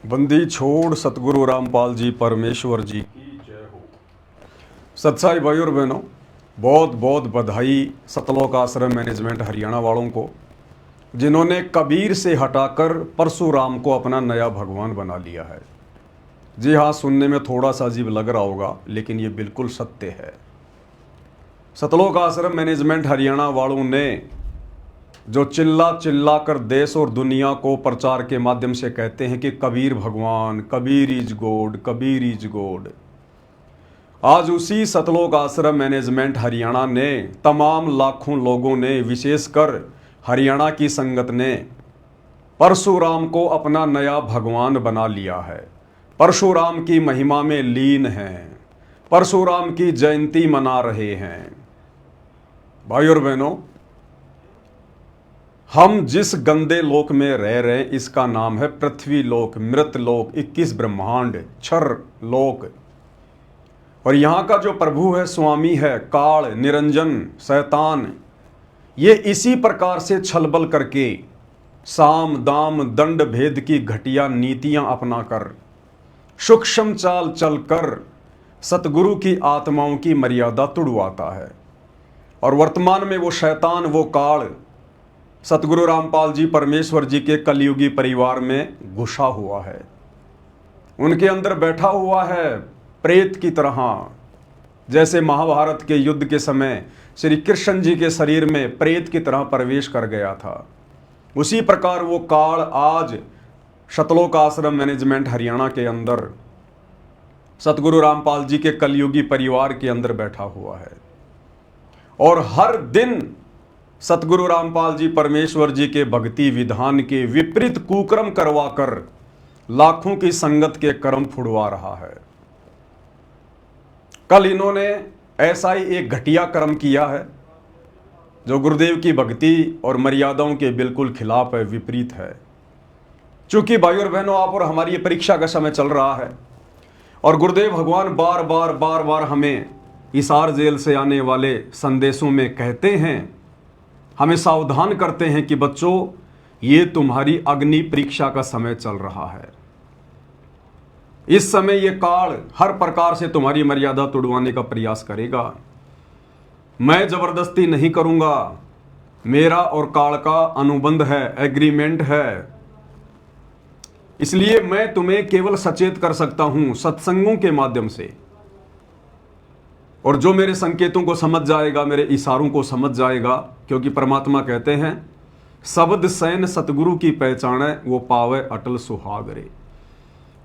बंदी छोड़ सतगुरु रामपाल जी परमेश्वर जी की जय हो। सत्साई भाई और बहनों, बहुत बहुत बधाई सतलोक आश्रम मैनेजमेंट हरियाणा वालों को, जिन्होंने कबीर से हटाकर परशुराम को अपना नया भगवान बना लिया है। जी हाँ, सुनने में थोड़ा सा अजीब लग रहा होगा, लेकिन ये बिल्कुल सत्य है। सतलोक आश्रम मैनेजमेंट हरियाणा वालों ने जो चिल्ला चिल्ला कर देश और दुनिया को प्रचार के माध्यम से कहते हैं कि कबीर भगवान, Kabir is God, Kabir is God, आज उसी सतलोक आश्रम मैनेजमेंट हरियाणा ने तमाम लाखों लोगों ने, विशेषकर हरियाणा की संगत ने परशुराम को अपना नया भगवान बना लिया है। परशुराम की महिमा में लीन हैं, परशुराम की जयंती मना रहे हैं। भाई और बहनों, हम जिस गंदे लोक में रह रहे हैं इसका नाम है पृथ्वी लोक, मृत लोक, 21 ब्रह्मांड, क्षर लोक। और यहां का जो प्रभु है, स्वामी है, काल, निरंजन, शैतान, ये इसी प्रकार से छलबल करके साम दाम दंड भेद की घटिया नीतियां अपनाकर, सूक्ष्म चाल चलकर सतगुरु की आत्माओं की मर्यादा तुड़वाता है। और वर्तमान में वो शैतान, वो काल सतगुरु रामपाल जी परमेश्वर जी के कलयुगी परिवार में घुसा हुआ है। उनके अंदर बैठा हुआ है प्रेत की तरह। जैसे महाभारत के युद्ध के समय श्री कृष्ण जी के शरीर में प्रेत की तरह प्रवेश कर गया था, उसी प्रकार वो काल आज सतलोक आश्रम मैनेजमेंट हरियाणा के अंदर सतगुरु रामपाल जी के कलयुगी परिवार के अंदर बैठा हुआ है। और हर दिन सतगुरु रामपाल जी परमेश्वर जी के भक्ति विधान के विपरीत कुकर्म करवाकर लाखों की संगत के कर्म फुड़वा रहा है। कल इन्होंने ऐसा ही एक घटिया कर्म किया है जो गुरुदेव की भक्ति और मर्यादाओं के बिल्कुल खिलाफ है, विपरीत है। चूंकि भाई और बहनों, आप और हमारी ये परीक्षा का समय चल रहा है और गुरुदेव भगवान बार बार हमें हिसार जेल से आने वाले संदेशों में कहते हैं, हमें सावधान करते हैं कि बच्चों, ये तुम्हारी अग्नि परीक्षा का समय चल रहा है। इस समय ये काल हर प्रकार से तुम्हारी मर्यादा तोड़वाने का प्रयास करेगा। मैं जबरदस्ती नहीं करूंगा, मेरा और काल का अनुबंध है, एग्रीमेंट है। इसलिए मैं तुम्हें केवल सचेत कर सकता हूं सत्संगों के माध्यम से। और जो मेरे संकेतों को समझ जाएगा, मेरे इशारों को समझ जाएगा, क्योंकि परमात्मा कहते हैं शब्द सैन सतगुरु की पहचान है, वो पावे अटल सुहागरे।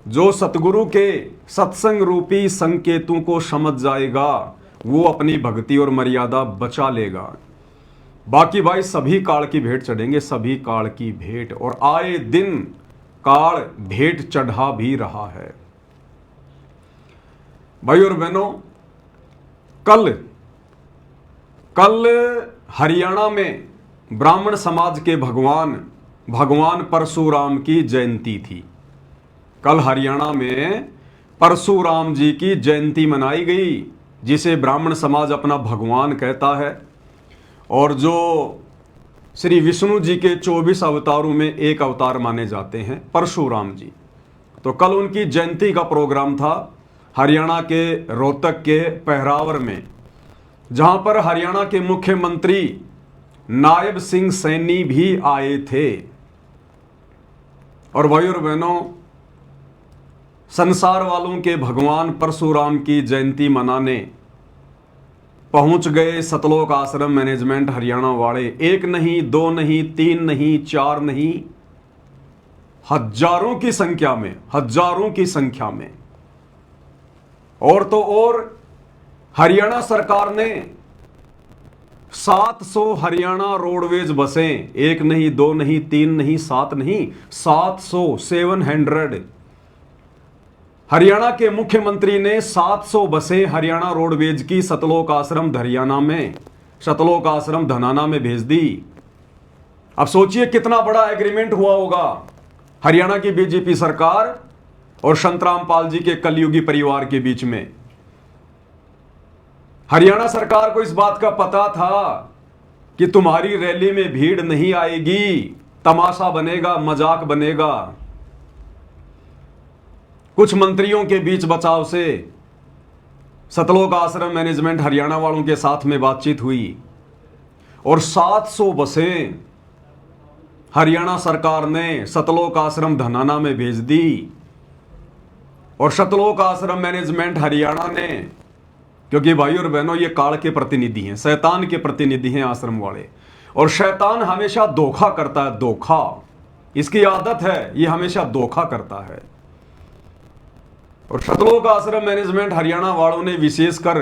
जो सतगुरु के सत्संग रूपी संकेतों को समझ जाएगा वो अपनी भक्ति और मर्यादा बचा लेगा। बाकी भाई सभी काल की भेंट चढ़ेंगे, सभी काल की भेंट, और आए दिन काल भेंट चढ़ा भी रहा है। भाई और बहनों, कल हरियाणा में ब्राह्मण समाज के भगवान परशुराम की जयंती थी। कल हरियाणा में परशुराम जी की जयंती मनाई गई, जिसे ब्राह्मण समाज अपना भगवान कहता है और जो श्री विष्णु जी के 24 अवतारों में एक अवतार माने जाते हैं, परशुराम जी। तो कल उनकी जयंती का प्रोग्राम था हरियाणा के रोहतक के पहरावर में, जहां पर हरियाणा के मुख्यमंत्री नायब सिंह सैनी भी आए थे। और भाई और बहनों, संसार वालों के भगवान परशुराम की जयंती मनाने पहुंच गए सतलोक आश्रम मैनेजमेंट हरियाणा वाले। एक नहीं, दो नहीं, तीन नहीं, चार नहीं, हजारों की संख्या में। और तो और हरियाणा सरकार ने 700 हरियाणा रोडवेज बसें, एक नहीं, दो नहीं, तीन नहीं, 7 नहीं, 700 हरियाणा के मुख्यमंत्री ने 700 बसें हरियाणा रोडवेज की सतलोक आश्रम धनाना में भेज दी। अब सोचिए कितना बड़ा एग्रीमेंट हुआ होगा हरियाणा की बीजेपी सरकार और संत रामपाल जी के कलयुगी परिवार के बीच में। हरियाणा सरकार को इस बात का पता था कि तुम्हारी रैली में भीड़ नहीं आएगी, तमाशा बनेगा, मजाक बनेगा। कुछ मंत्रियों के बीच बचाव से सतलोक आश्रम मैनेजमेंट हरियाणा वालों के साथ में बातचीत हुई और 700 बसें हरियाणा सरकार ने सतलोक आश्रम धनाना में भेज दी। और सतलोक आश्रम मैनेजमेंट हरियाणा ने, क्योंकि भाई और बहनों ये काल के प्रतिनिधि हैं, शैतान के प्रतिनिधि हैं आश्रम वाले, और शैतान हमेशा धोखा करता है, धोखा इसकी आदत है, ये हमेशा धोखा करता है। और सतलोक आश्रम मैनेजमेंट हरियाणा वालों ने विशेषकर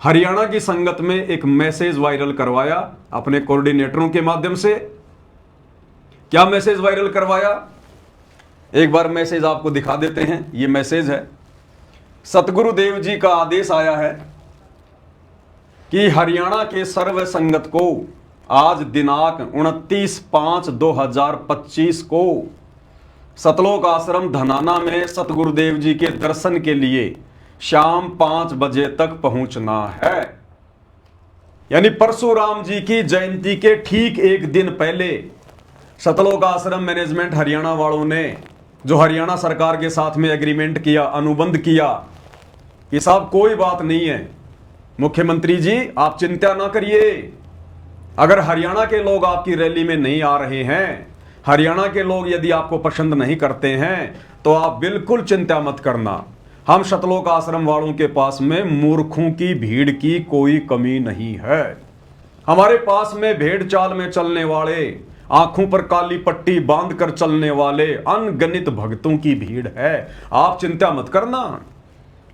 हरियाणा की संगत में एक मैसेज वायरल करवाया अपने कोऑर्डिनेटरों के माध्यम से। क्या मैसेज वायरल करवाया, एक बार मैसेज आपको दिखा देते हैं। ये मैसेज है, सतगुरुदेव जी का आदेश आया है कि हरियाणा के सर्व संगत को आज दिनांक 29/5/2025 को सतलोक आश्रम धनाना में सतगुरुदेव जी के दर्शन के लिए शाम 5 बजे तक पहुंचना है। यानी परशुराम जी की जयंती के ठीक एक दिन पहले सतलोक आश्रम मैनेजमेंट हरियाणा वालों ने, जो हरियाणा सरकार के साथ में एग्रीमेंट किया, अनुबंध किया कि साहब कोई बात नहीं है, मुख्यमंत्री जी आप चिंता ना करिए, अगर हरियाणा के लोग आपकी रैली में नहीं आ रहे हैं, हरियाणा के लोग यदि आपको पसंद नहीं करते हैं, तो आप बिल्कुल चिंता मत करना, हम सतलोक आश्रम वालों के पास में मूर्खों की भीड़ की कोई कमी नहीं है। हमारे पास में भेड़ चाल में चलने वाले, आंखों पर काली पट्टी बांध कर चलने वाले अनगिनत भक्तों की भीड़ है, आप चिंता मत करना,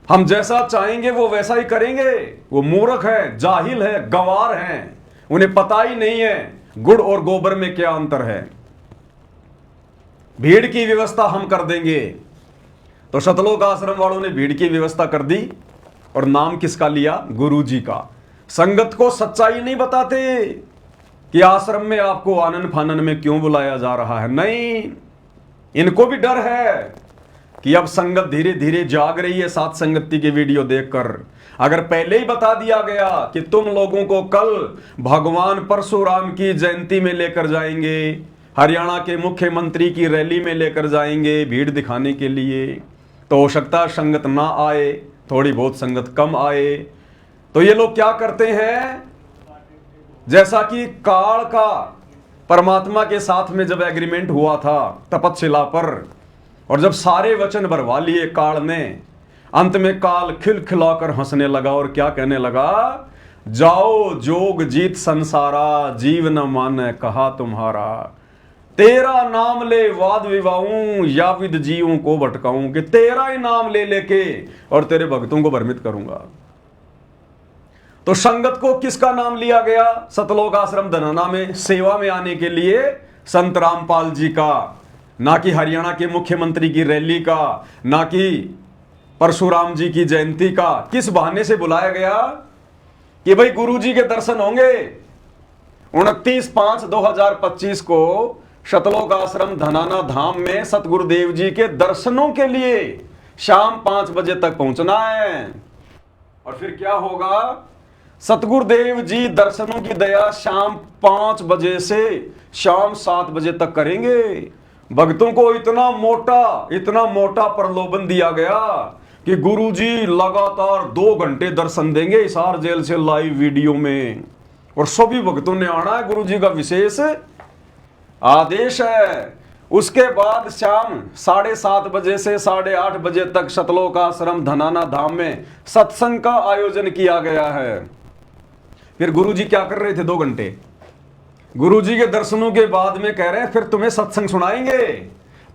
हम जैसा चाहेंगे वो वैसा ही करेंगे। वो मूर्ख है, जाहिल है, गंवार हैं, उन्हें पता ही नहीं है गुड़ और गोबर में क्या अंतर है। भीड़ की व्यवस्था हम कर देंगे। तो सतलोक आश्रम वालों ने भीड़ की व्यवस्था कर दी और नाम किसका लिया, गुरु जी का। संगत को सच्चाई नहीं बताते कि आश्रम में आपको आनन फानन में क्यों बुलाया जा रहा है, नहीं, इनको भी डर है कि अब संगत धीरे धीरे जाग रही है सात संगति की वीडियो देखकर। अगर पहले ही बता दिया गया कि तुम लोगों को कल भगवान परशुराम की जयंती में लेकर जाएंगे, हरियाणा के मुख्यमंत्री की रैली में लेकर जाएंगे भीड़ दिखाने के लिए, तो हो सकता है संगत ना आए, थोड़ी बहुत संगत कम आए। तो ये लोग क्या करते हैं, जैसा कि काल का परमात्मा के साथ में जब एग्रीमेंट हुआ था तपतशिला पर, और जब सारे वचन भरवा लिए काल ने, अंत में काल खिलखिलाकर हंसने लगा और क्या कहने लगा, जाओ जोग जीत संसारा, जीव न माने कहा तुम्हारा, तेरा नाम ले वाद विवाऊं या विद जीवों को भटकाऊं, कि तेरा ही नाम ले लेके और तेरे भक्तों को भ्रमित करूंगा। तो संगत को किसका नाम लिया गया, सतलोक आश्रम धनाना में सेवा में आने के लिए संत रामपाल जी का, ना कि हरियाणा के मुख्यमंत्री की रैली का, ना कि परशुराम जी की जयंती का। किस बहाने से बुलाया गया कि भाई गुरुजी के दर्शन होंगे 29/5/2025 को सतलोक आश्रम धनाना धाम में सतगुरुदेव जी के दर्शनों के लिए शाम 5 बजे तक पहुंचना है। और फिर क्या होगा, सतगुरुदेव जी दर्शनों की दया शाम 5 बजे से शाम 7 बजे तक करेंगे। भक्तों को इतना मोटा प्रलोभन दिया गया कि गुरुजी लगातार 2 घंटे दर्शन देंगे हिसार जेल से लाइव वीडियो में, और सभी भक्तों ने आना है, गुरुजी का विशेष आदेश है। उसके बाद शाम 7:30 बजे से 8:30 बजे तक सतलोक आश्रम धनाना धाम में सत्संग का आयोजन किया गया है। फिर गुरुजी क्या कर रहे थे 2 घंटे, गुरुजी के दर्शनों के बाद में कह रहे हैं फिर तुम्हें सत्संग सुनाएंगे।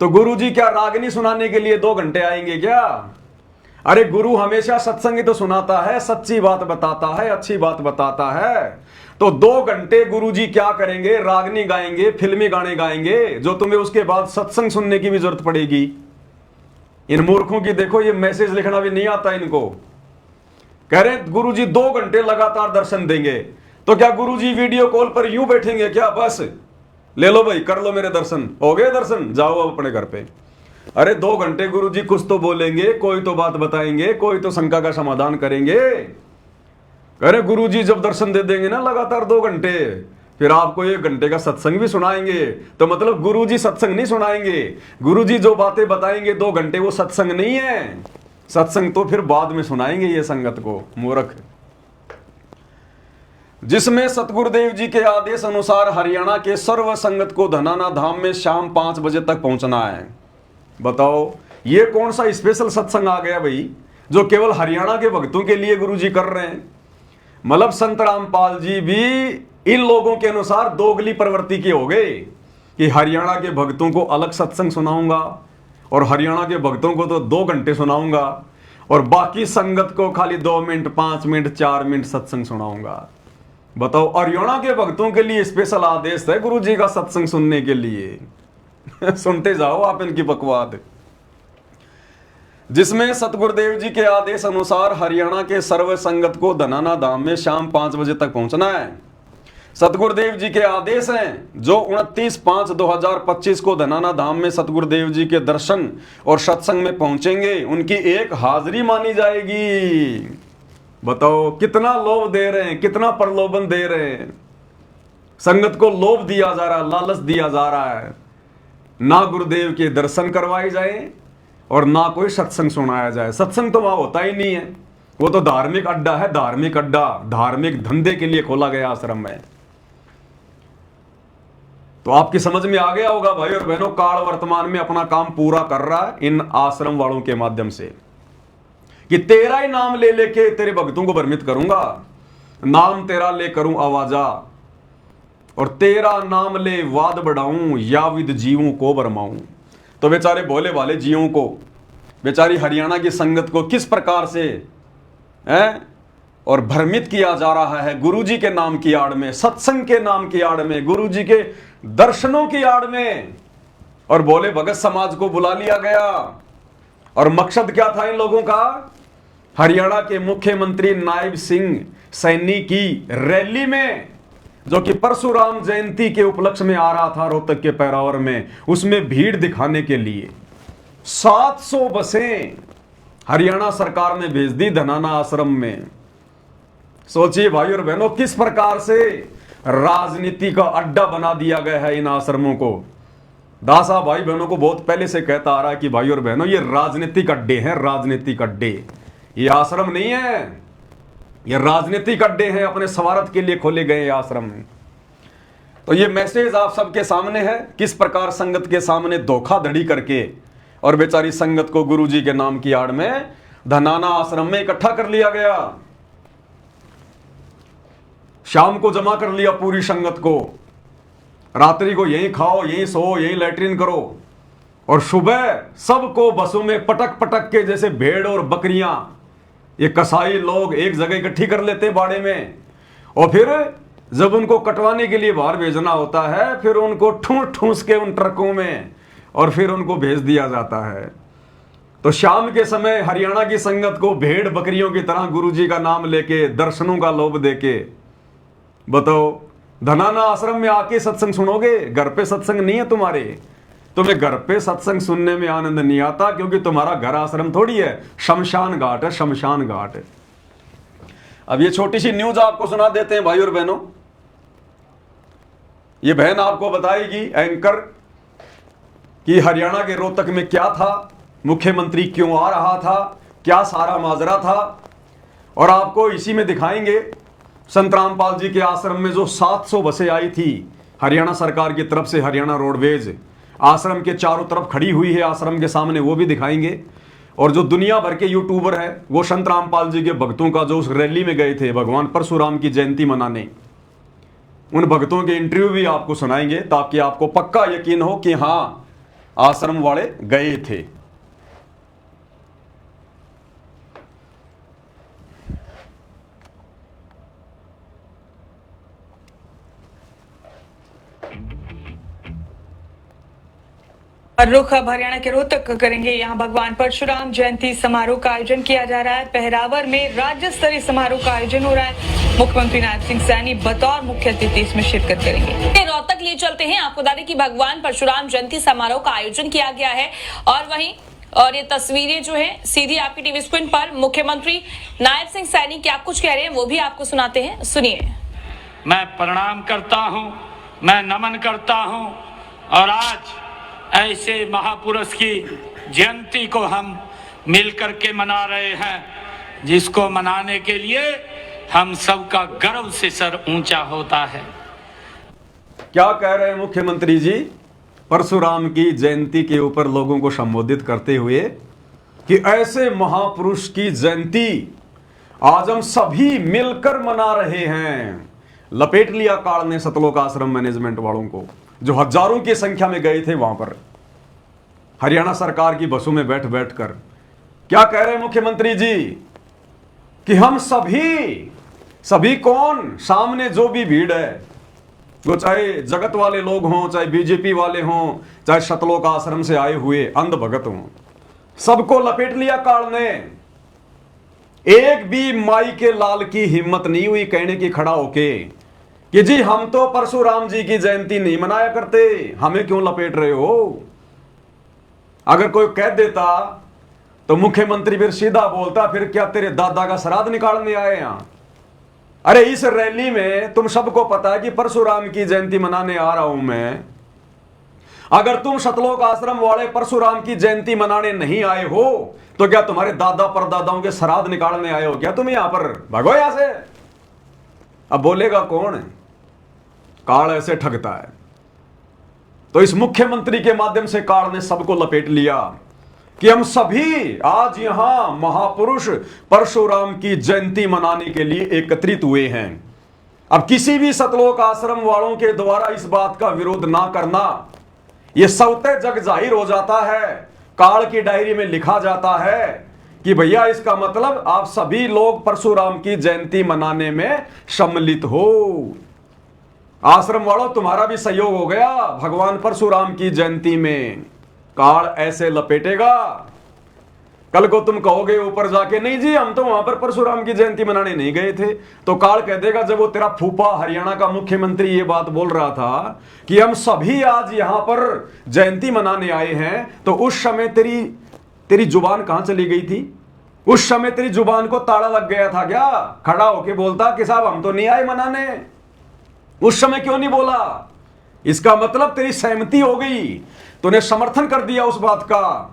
तो गुरुजी क्या रागनी सुनाने के लिए 2 घंटे आएंगे क्या? अरे गुरु हमेशा सत्संग ही तो सुनाता है, सच्ची बात बताता है, अच्छी बात बताता है। तो 2 घंटे गुरुजी क्या करेंगे, रागनी गाएंगे, फिल्मी गाने गाएंगे, जो तुम्हें उसके बाद सत्संग सुनने की भी जरूरत पड़ेगी। इन मूर्खों की देखो, ये मैसेज लिखना भी नहीं आता इनको। कह रहे गुरुजी 2 घंटे लगातार दर्शन देंगे, तो क्या गुरुजी वीडियो कॉल पर यूं बैठेंगे क्या, बस ले लो भाई कर लो मेरे दर्शन, हो गए दर्शन, जाओ अब अपने घर पे। अरे 2 घंटे गुरुजी कुछ तो बोलेंगे, कोई तो बात बताएंगे, कोई तो शंका का समाधान करेंगे। अरे गुरुजी जब दर्शन दे देंगे ना लगातार 2 घंटे, फिर आपको 1 घंटे का सत्संग भी सुनाएंगे, तो मतलब गुरुजी सत्संग नहीं सुनाएंगे। गुरुजी जो बातें बताएंगे 2 घंटे, वो सत्संग नहीं है। सत्संग तो फिर बाद में सुनाएंगे ये संगत को, मूर्ख। जिसमें सतगुरुदेव जी के आदेश अनुसार हरियाणा के सर्व संगत को धनाना धाम में शाम 5 बजे तक पहुंचना है। बताओ ये कौन सा स्पेशल सत्संग आ गया भाई, जो केवल हरियाणा के भक्तों के लिए गुरुजी कर रहे हैं। मतलब संत रामपाल जी भी इन लोगों के अनुसार दोगली प्रवृत्ति के हो गए कि हरियाणा के भक्तों को अलग सत्संग सुनाऊंगा और हरियाणा के भक्तों को तो 2 घंटे सुनाऊंगा और बाकी संगत को खाली 2 मिनट, 5 मिनट, 4 मिनट सत्संग सुनाऊंगा। बताओ हरियाणा के भक्तों के लिए स्पेशल आदेश है गुरुजी का सत्संग सुनने के लिए। सुनते जाओ आप इनकी बकवाद। जिसमें सतगुरुदेव जी के आदेश अनुसार हरियाणा के सर्व संगत को धनाना धाम में शाम 5 बजे तक पहुंचना है। सतगुरुदेव जी के आदेश हैं जो 29/5/2025 को धनाना धाम में सतगुरुदेव जी के दर्शन और सत्संग में पहुंचेंगे, उनकी एक हाजिरी मानी जाएगी। बताओ कितना लोभ दे रहे हैं, कितना प्रलोभन दे रहे हैं। संगत को लोभ दिया जा रहा है, लालच दिया जा रहा है। ना गुरुदेव के दर्शन करवाए जाए और ना कोई सत्संग सुनाया जाए। सत्संग तो वहां होता ही नहीं है, वो तो धार्मिक अड्डा है, धार्मिक अड्डा, धार्मिक धंधे के लिए खोला गया आश्रम है। तो आपकी समझ में आ गया होगा भाई और बहनों, काल वर्तमान में अपना काम पूरा कर रहा है इन आश्रम वालों के माध्यम से कि तेरा ही नाम ले लेके तेरे भक्तों को भ्रमित करूंगा, नाम तेरा ले करूं आवाजा और तेरा नाम ले वाद बढ़ाऊं या विद जीवों को भरमाऊं। तो बेचारे भोले भाले जीवों को, बेचारी हरियाणा की संगत को किस प्रकार से और भ्रमित किया जा रहा है गुरुजी के नाम की आड़ में, सत्संग के नाम की आड़ में, गुरुजी के दर्शनों की आड़ में। और भोले भगत समाज को बुला लिया गया और मकसद क्या था इन लोगों का? हरियाणा के मुख्यमंत्री नायब सिंह सैनी की रैली में, जो कि परशुराम जयंती के उपलक्ष्य में आ रहा था रोहतक के पैरावर में, उसमें भीड़ दिखाने के लिए 700 बसें हरियाणा सरकार ने भेज दी धनाना आश्रम में। सोचिए भाई और बहनों किस प्रकार से राजनीति का अड्डा बना दिया गया है इन आश्रमों को। दासा भाई बहनों को बहुत पहले से कहता आ रहा है कि भाई और बहनों ये राजनीतिक अड्डे हैं, राजनीतिक अड्डे, ये आश्रम नहीं है, ये राजनीतिक अड्डे हैं, अपने स्वार्थ के लिए खोले गए आश्रम हैं। तो ये मैसेज आप सबके सामने है, किस प्रकार संगत के सामने धोखाधड़ी करके और बेचारी संगत को गुरुजी के नाम की आड़ में धनाना आश्रम में इकट्ठा कर लिया गया। शाम को जमा कर लिया पूरी संगत को, रात्रि को यहीं खाओ, यहीं सो, यहीं लैट्रिन करो और सुबह सबको बसों में पटक पटक के जैसे भेड़ और बकरियां ये कसाई लोग एक जगह इकट्ठी कर लेते बाड़े में और फिर जब उनको कटवाने के लिए बाहर भेजना होता है फिर उनको ठूंस ठूंस के उन ट्रकों में और फिर उनको भेज दिया जाता है। तो शाम के समय हरियाणा की संगत को भेड़ बकरियों की तरह गुरुजी का नाम लेके दर्शनों का लोभ देके, बताओ धनाना आश्रम में आके सत्संग सुनोगे? घर पे सत्संग नहीं है तुम्हारे, तुम्हें घर पे सत्संग सुनने में आनंद नहीं आता क्योंकि तुम्हारा घर आश्रम थोड़ी है, शमशान घाट है, शमशान घाट। अब ये छोटी सी न्यूज आपको सुना देते हैं भाई और बहनों। ये बहन आपको बताएगी एंकर कि हरियाणा के रोहतक में क्या था, मुख्यमंत्री क्यों आ रहा था, क्या सारा माजरा था, और आपको इसी में दिखाएंगे संत रामपाल जी के आश्रम में जो 700 बसें आई थी हरियाणा सरकार की तरफ से, हरियाणा रोडवेज आश्रम के चारों तरफ खड़ी हुई है आश्रम के सामने, वो भी दिखाएंगे। और जो दुनिया भर के यूट्यूबर है वो संत रामपाल जी के भक्तों का जो उस रैली में गए थे भगवान परशुराम की जयंती मनाने, उन भक्तों के इंटरव्यू भी आपको सुनाएंगे ताकि आपको पक्का यकीन हो कि हाँ आश्रम वाले गए थे। रुख अब हरियाणा के रोहतक करेंगे। यहाँ भगवान परशुराम जयंती समारोह का आयोजन किया जा रहा है। पहरावर में राज्य स्तरीय समारोह का आयोजन हो रहा है। मुख्यमंत्री नायब सिंह सैनी बतौर मुख्य अतिथि इसमें शिरकत करेंगे। रोहतक लिए चलते हैं, आपको बता दें कि भगवान परशुराम जयंती समारोह का आयोजन किया गया है और ये तस्वीरें जो है सीधी आपकी टीवी स्क्रीन पर मुख्यमंत्री नायब सिंह सैनी क्या कुछ कह रहे हैं वो भी आपको सुनाते हैं, सुनिए। मैं प्रणाम करता हूं, मैं नमन करता हूं। और आज ऐसे महापुरुष की जयंती को हम मिलकर के मना रहे हैं, जिसको मनाने के लिए हम सबका गर्व से सर ऊंचा होता है। क्या कह रहे हैं मुख्यमंत्री जी परशुराम की जयंती के ऊपर लोगों को संबोधित करते हुए कि ऐसे महापुरुष की जयंती आज हम सभी मिलकर मना रहे हैं। लपेट लिया काल ने सतलोक आश्रम मैनेजमेंट वालों को, जो हजारों की संख्या में गए थे वहां पर हरियाणा सरकार की बसों में बैठ बैठ कर। क्या कह रहे हैं मुख्यमंत्री जी कि हम सभी कौन, सामने जो भी भीड़ है, वो चाहे जगत वाले लोग हों, चाहे बीजेपी वाले हों, चाहे सतलोक आश्रम से आए हुए अंध भगत हों, सबको लपेट लिया काल ने। एक भी माई के लाल की हिम्मत नहीं हुई कहने की खड़ा होके कि जी हम तो परशुराम जी की जयंती नहीं मनाया करते, हमें क्यों लपेट रहे हो। अगर कोई कह देता तो मुख्यमंत्री फिर सीधा बोलता, फिर क्या तेरे दादा का श्राद्ध निकालने आए यहां। अरे इस रैली में तुम सबको पता है कि परशुराम की जयंती मनाने आ रहा हूं मैं। अगर तुम सतलोक आश्रम वाले परशुराम की जयंती मनाने नहीं आए हो तो क्या तुम्हारे दादा परदादाओं के श्राद्ध निकालने आए हो क्या तुम यहां पर? भागो यहां से। अब बोलेगा कौन? काल ऐसे ठगता है। तो इस मुख्यमंत्री के माध्यम से काल ने सबको लपेट लिया कि हम सभी आज यहां महापुरुष परशुराम की जयंती मनाने के लिए एकत्रित हुए हैं। अब किसी भी सतलोक आश्रम वालों के द्वारा इस बात का विरोध ना करना, यह स्वतः जग जाहिर हो जाता है, काल की डायरी में लिखा जाता है कि भैया इसका मतलब आप सभी लोग परशुराम की जयंती मनाने में सम्मिलित हो। आश्रम वालों तुम्हारा भी सहयोग हो गया भगवान परशुराम की जयंती में। काल ऐसे लपेटेगा, कल को तुम कहोगे ऊपर जाके नहीं जी हम तो वहां पर परशुराम की जयंती मनाने नहीं गए थे, तो काल कह देगा जब वो तेरा फूफा हरियाणा का मुख्यमंत्री ये बात बोल रहा था कि हम सभी आज यहां पर जयंती मनाने आए हैं, तो उस समय तेरी जुबान कहां चली गई थी? उस समय तेरी जुबान को ताला लग गया था क्या? खड़ा होके बोलता कि साहब हम तो नहीं आए मनाने। उस समय क्यों नहीं बोला? इसका मतलब तेरी सहमति हो गई, तूने समर्थन कर दिया उस बात का।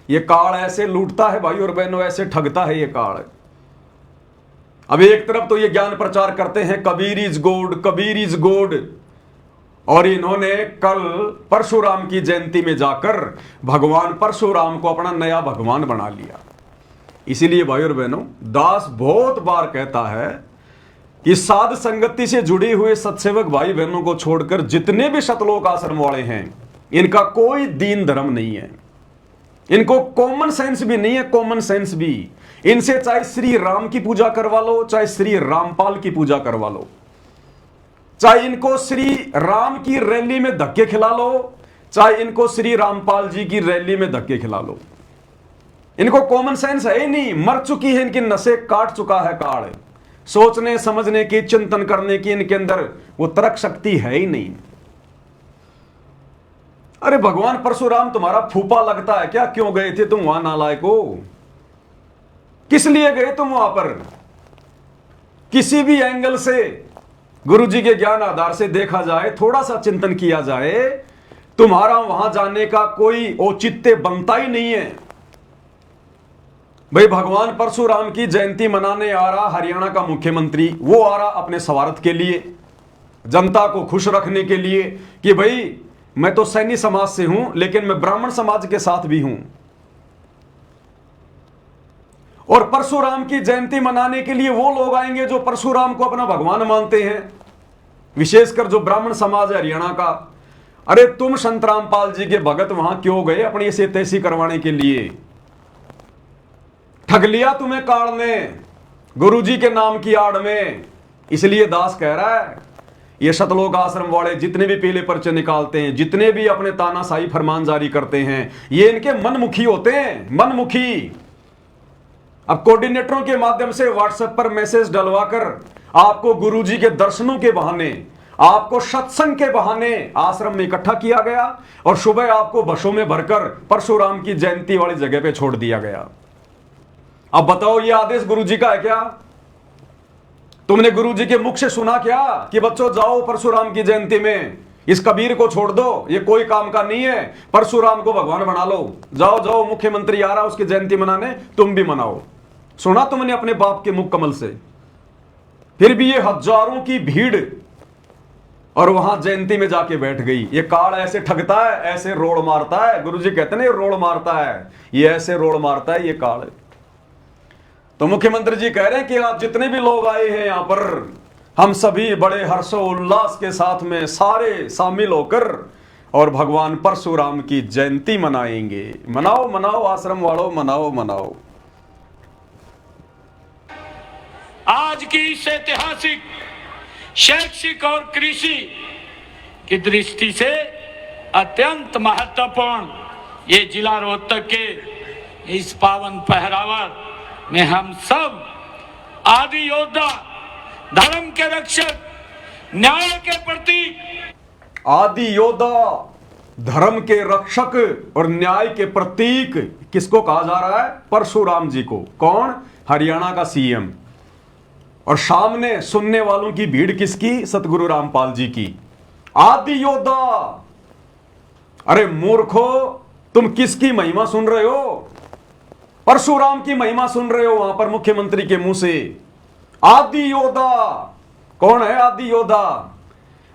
ये काल ऐसे लूटता है भाई और बहनों, ऐसे ठगता है ये काल। अब एक तरफ तो ये ज्ञान प्रचार करते हैं Kabir is God, Kabir is God, और इन्होंने कल परशुराम की जयंती में जाकर भगवान परशुराम को अपना नया भगवान बना लिया। इसीलिए भाई और बहनों, दास बहुत बार कहता है कि साध संगति से जुड़े हुए सत्सेवक भाई बहनों को छोड़कर जितने भी सतलोक आश्रम वाले हैं, इनका कोई दीन धर्म नहीं है, इनको कॉमन सेंस भी नहीं है। कॉमन सेंस भी इनसे चाहे श्री राम की पूजा करवा लो, चाहे श्री रामपाल की पूजा करवा लो, चाहे इनको श्री राम की रैली में धक्के खिला लो, चाहे इनको श्री रामपाल जी की रैली में धक्के खिला लो, इनको कॉमन सेंस है ही नहीं। मर चुकी है इनकी नसें, काट चुका है काल। सोचने समझने की, चिंतन करने की इनके अंदर वो तर्क शक्ति है ही नहीं। अरे भगवान परशुराम तुम्हारा फूफा लगता है क्या? क्यों गए थे तुम वहां नालायक हो? किस लिए गए तुम वहां पर? किसी भी एंगल से गुरुजी के ज्ञान आधार से देखा जाए, थोड़ा सा चिंतन किया जाए, तुम्हारा वहां जाने का कोई औचित्य बनता ही नहीं है। भाई भगवान परशुराम की जयंती मनाने आ रहा हरियाणा का मुख्यमंत्री, वो आ रहा अपने स्वार्थ के लिए, जनता को खुश रखने के लिए कि भाई मैं तो सैनी समाज से हूं लेकिन मैं ब्राह्मण समाज के साथ भी हूं। और परशुराम की जयंती मनाने के लिए वो लोग आएंगे जो परशुराम को अपना भगवान मानते हैं, विशेषकर जो ब्राह्मण समाज है हरियाणा का। अरे तुम संत रामपाल जी के भगत वहां क्यों गए अपनी ऐसी तैसी करवाने के लिए? ठग लिया तुम्हें काल ने गुरुजी के नाम की आड़ में। इसलिए दास कह रहा है ये सतलोक आश्रम वाले जितने भी पीले पर्चे निकालते हैं, जितने भी अपने तानाशाही फरमान जारी करते हैं, ये इनके मनमुखी होते हैं, मनमुखी। अब कोऑर्डिनेटरों के माध्यम से व्हाट्सएप पर मैसेज डलवाकर आपको गुरुजी के दर्शनों के बहाने, आपको सत्संग के बहाने आश्रम में इकट्ठा किया गया और सुबह आपको बसों में भरकर परशुराम की जयंती वाली जगह पे छोड़ दिया गया। अब बताओ ये आदेश गुरुजी का है क्या? तुमने गुरुजी के मुख से सुना क्या कि बच्चों जाओ परशुराम की जयंती में इस कबीर को छोड़ दो, ये कोई काम का नहीं है, परशुराम को भगवान बना लो, जाओ जाओ मुख्यमंत्री आ रहा उसकी जयंती मनाने, तुम भी मनाओ। सुना तुमने अपने बाप के मुख कमल से? फिर भी ये हजारों की भीड़ और वहां जयंती में जाके बैठ गई। ये काल ऐसे ठगता है, ऐसे रोड़ मारता है। गुरुजी कहते हैं ये रोड़ मारता है, ये ऐसे रोड़ मारता है ये काल। तो मुख्यमंत्री जी कह रहे हैं कि आप जितने भी लोग आए हैं यहां पर, हम सभी बड़े हर्षोल्लास के साथ में सारे शामिल होकर और भगवान परशुराम की जयंती मनाएंगे। मनाओ मनाओ आश्रम वालों, मनाओ मनाओ। आज की इस ऐतिहासिक शैक्षिक और कृषि की दृष्टि से अत्यंत महत्वपूर्ण ये जिला रोहतक के इस पावन पहरावर में हम सब आदि योद्धा, धर्म के रक्षक, न्याय के प्रतीक, आदि योद्धा, धर्म के रक्षक और न्याय के प्रतीक किसको कहा जा रहा है? परशुराम जी को। कौन? हरियाणा का सीएम। और सामने सुनने वालों की भीड़ किसकी? सतगुरु रामपाल जी की। आदि योद्धा। अरे मूर्खो, तुम किसकी महिमा सुन रहे हो? परशुराम की महिमा सुन रहे हो वहां पर मुख्यमंत्री के मुंह से। आदि योद्धा कौन है? आदि योद्धा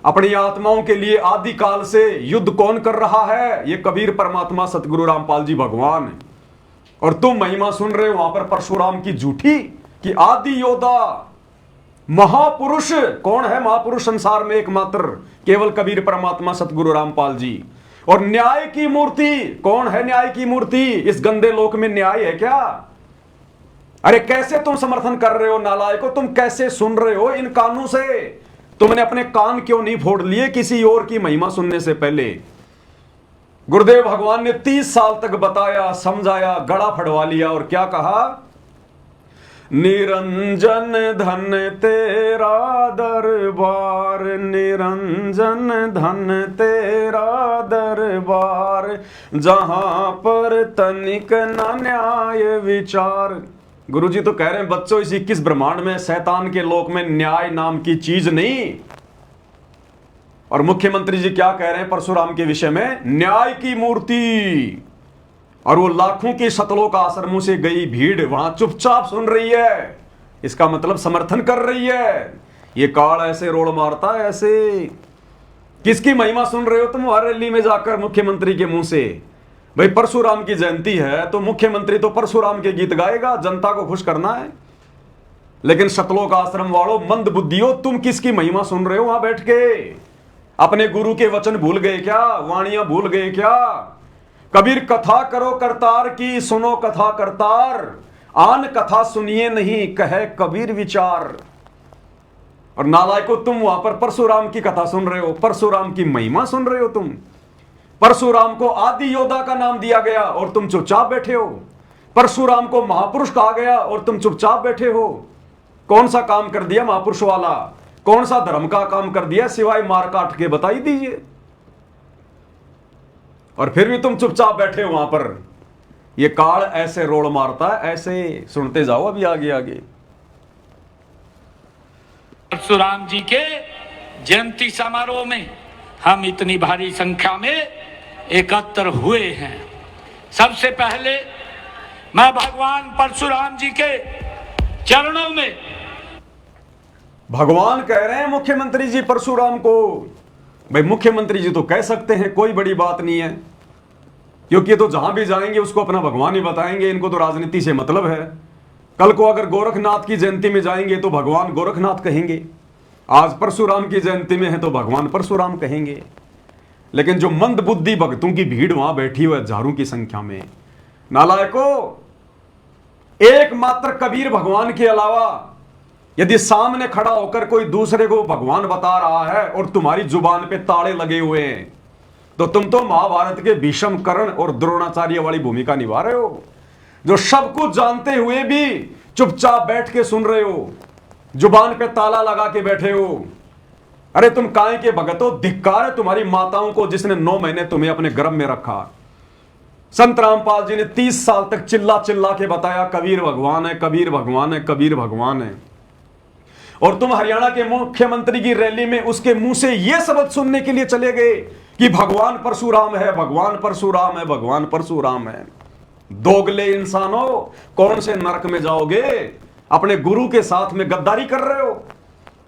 अपनी आत्माओं के लिए आदि काल से युद्ध कौन कर रहा है? ये कबीर परमात्मा सतगुरु रामपाल जी भगवान। और तुम महिमा सुन रहे हो वहां पर परशुराम की झूठी कि आदि योद्धा महापुरुष। कौन है महापुरुष संसार में? एकमात्र केवल कबीर परमात्मा सतगुरु रामपाल जी। और न्याय की मूर्ति। कौन है न्याय की मूर्ति? इस गंदे लोक में न्याय है क्या? अरे कैसे तुम समर्थन कर रहे हो नालायकों? तुम कैसे सुन रहे हो इन कानों से? तुमने अपने कान क्यों नहीं फोड़ लिए किसी और की महिमा सुनने से पहले? गुरुदेव भगवान ने 30 साल तक बताया, समझाया, गड़ा फड़वा लिया और क्या कहा? निरंजन धन तेरा दरबार, निरंजन धन तेरा दरबार, जहां पर तनिक न न्याय विचार। गुरुजी तो कह रहे हैं बच्चों इस 21 ब्रह्मांड में शैतान के लोक में न्याय नाम की चीज नहीं। और मुख्यमंत्री जी क्या कह रहे हैं परशुराम के विषय में? न्याय की मूर्ति। और वो लाखों की शतलोक आश्रमों से गई भीड़ वहां चुपचाप सुन रही है। इसका मतलब समर्थन कर रही है। ये काल ऐसे रोड मारता है ऐसे। किसकी महिमा सुन रहे हो तुम हर रैली में जाकर मुख्यमंत्री के मुंह से? भाई परशुराम की जयंती है तो मुख्यमंत्री तो परशुराम के गीत गाएगा, जनता को खुश करना है। लेकिन शतलोक आश्रम वालों, मंद बुद्धियों, तुम किसकी महिमा सुन रहे हो वहां बैठ के? अपने गुरु के वचन भूल गए क्या? वाणियां भूल गए क्या? कबीर कथा करो करतार की, सुनो कथा करतार, आन कथा सुनिए नहीं कहे कबीर विचार। और नालायकों, तुम वहां पर परशुराम की कथा सुन रहे हो, परशुराम की महिमा सुन रहे हो तुम। परशुराम को आदि योद्धा का नाम दिया गया और तुम चुपचाप बैठे हो। परशुराम को महापुरुष कहा गया और तुम चुपचाप बैठे हो। कौन सा काम कर दिया महापुरुष वाला? कौन सा धर्म का काम कर दिया सिवाय मार काट के? बताई दीजिए। और फिर भी तुम चुपचाप बैठे हो वहां पर। ये काल ऐसे रोड़ मारता है ऐसे। सुनते जाओ अभी आगे आगे। परशुराम जी के जयंती समारोह में हम इतनी भारी संख्या में एकत्र हुए हैं। सबसे पहले मैं भगवान परशुराम जी के चरणों में, भगवान कह रहे हैं मुख्यमंत्री जी परशुराम को। भाई मुख्यमंत्री जी तो कह सकते हैं, कोई बड़ी बात नहीं है, क्योंकि तो जहां भी जाएंगे उसको अपना भगवान ही बताएंगे। इनको तो राजनीति से मतलब है। कल को अगर गोरखनाथ की जयंती में जाएंगे तो भगवान गोरखनाथ कहेंगे। आज परशुराम की जयंती में है तो भगवान परशुराम कहेंगे। लेकिन जो मंद बुद्धि भक्तों की भीड़ वहां बैठी हुई है हजारों की संख्या में, नालायकों, एकमात्र कबीर भगवान के अलावा यदि सामने खड़ा होकर कोई दूसरे को भगवान बता रहा है और तुम्हारी जुबान पे ताड़े लगे हुए हैं, तो तुम तो महाभारत के भीष्म, कर्ण और द्रोणाचार्य वाली भूमिका निभा रहे हो, जो सब कुछ जानते हुए भी चुपचाप बैठ के सुन रहे हो, जुबान पे ताला लगा के बैठे हो। अरे तुम काय के भगत हो? धिक्कार है तुम्हारी माताओं को जिसने 9 महीने तुम्हें अपने गर्भ में रखा। संत रामपाल जी ने 30 साल तक चिल्ला चिल्ला के बताया कबीर भगवान है, कबीर भगवान है, कबीर भगवान है। और तुम हरियाणा के मुख्यमंत्री की रैली में उसके मुंह से यह शब्द सुनने के लिए चले गए कि भगवान परशुराम है, भगवान परशुराम है, भगवान परशुराम है। दोगले इंसानों, कौन से नरक में जाओगे? अपने गुरु के साथ में गद्दारी कर रहे हो।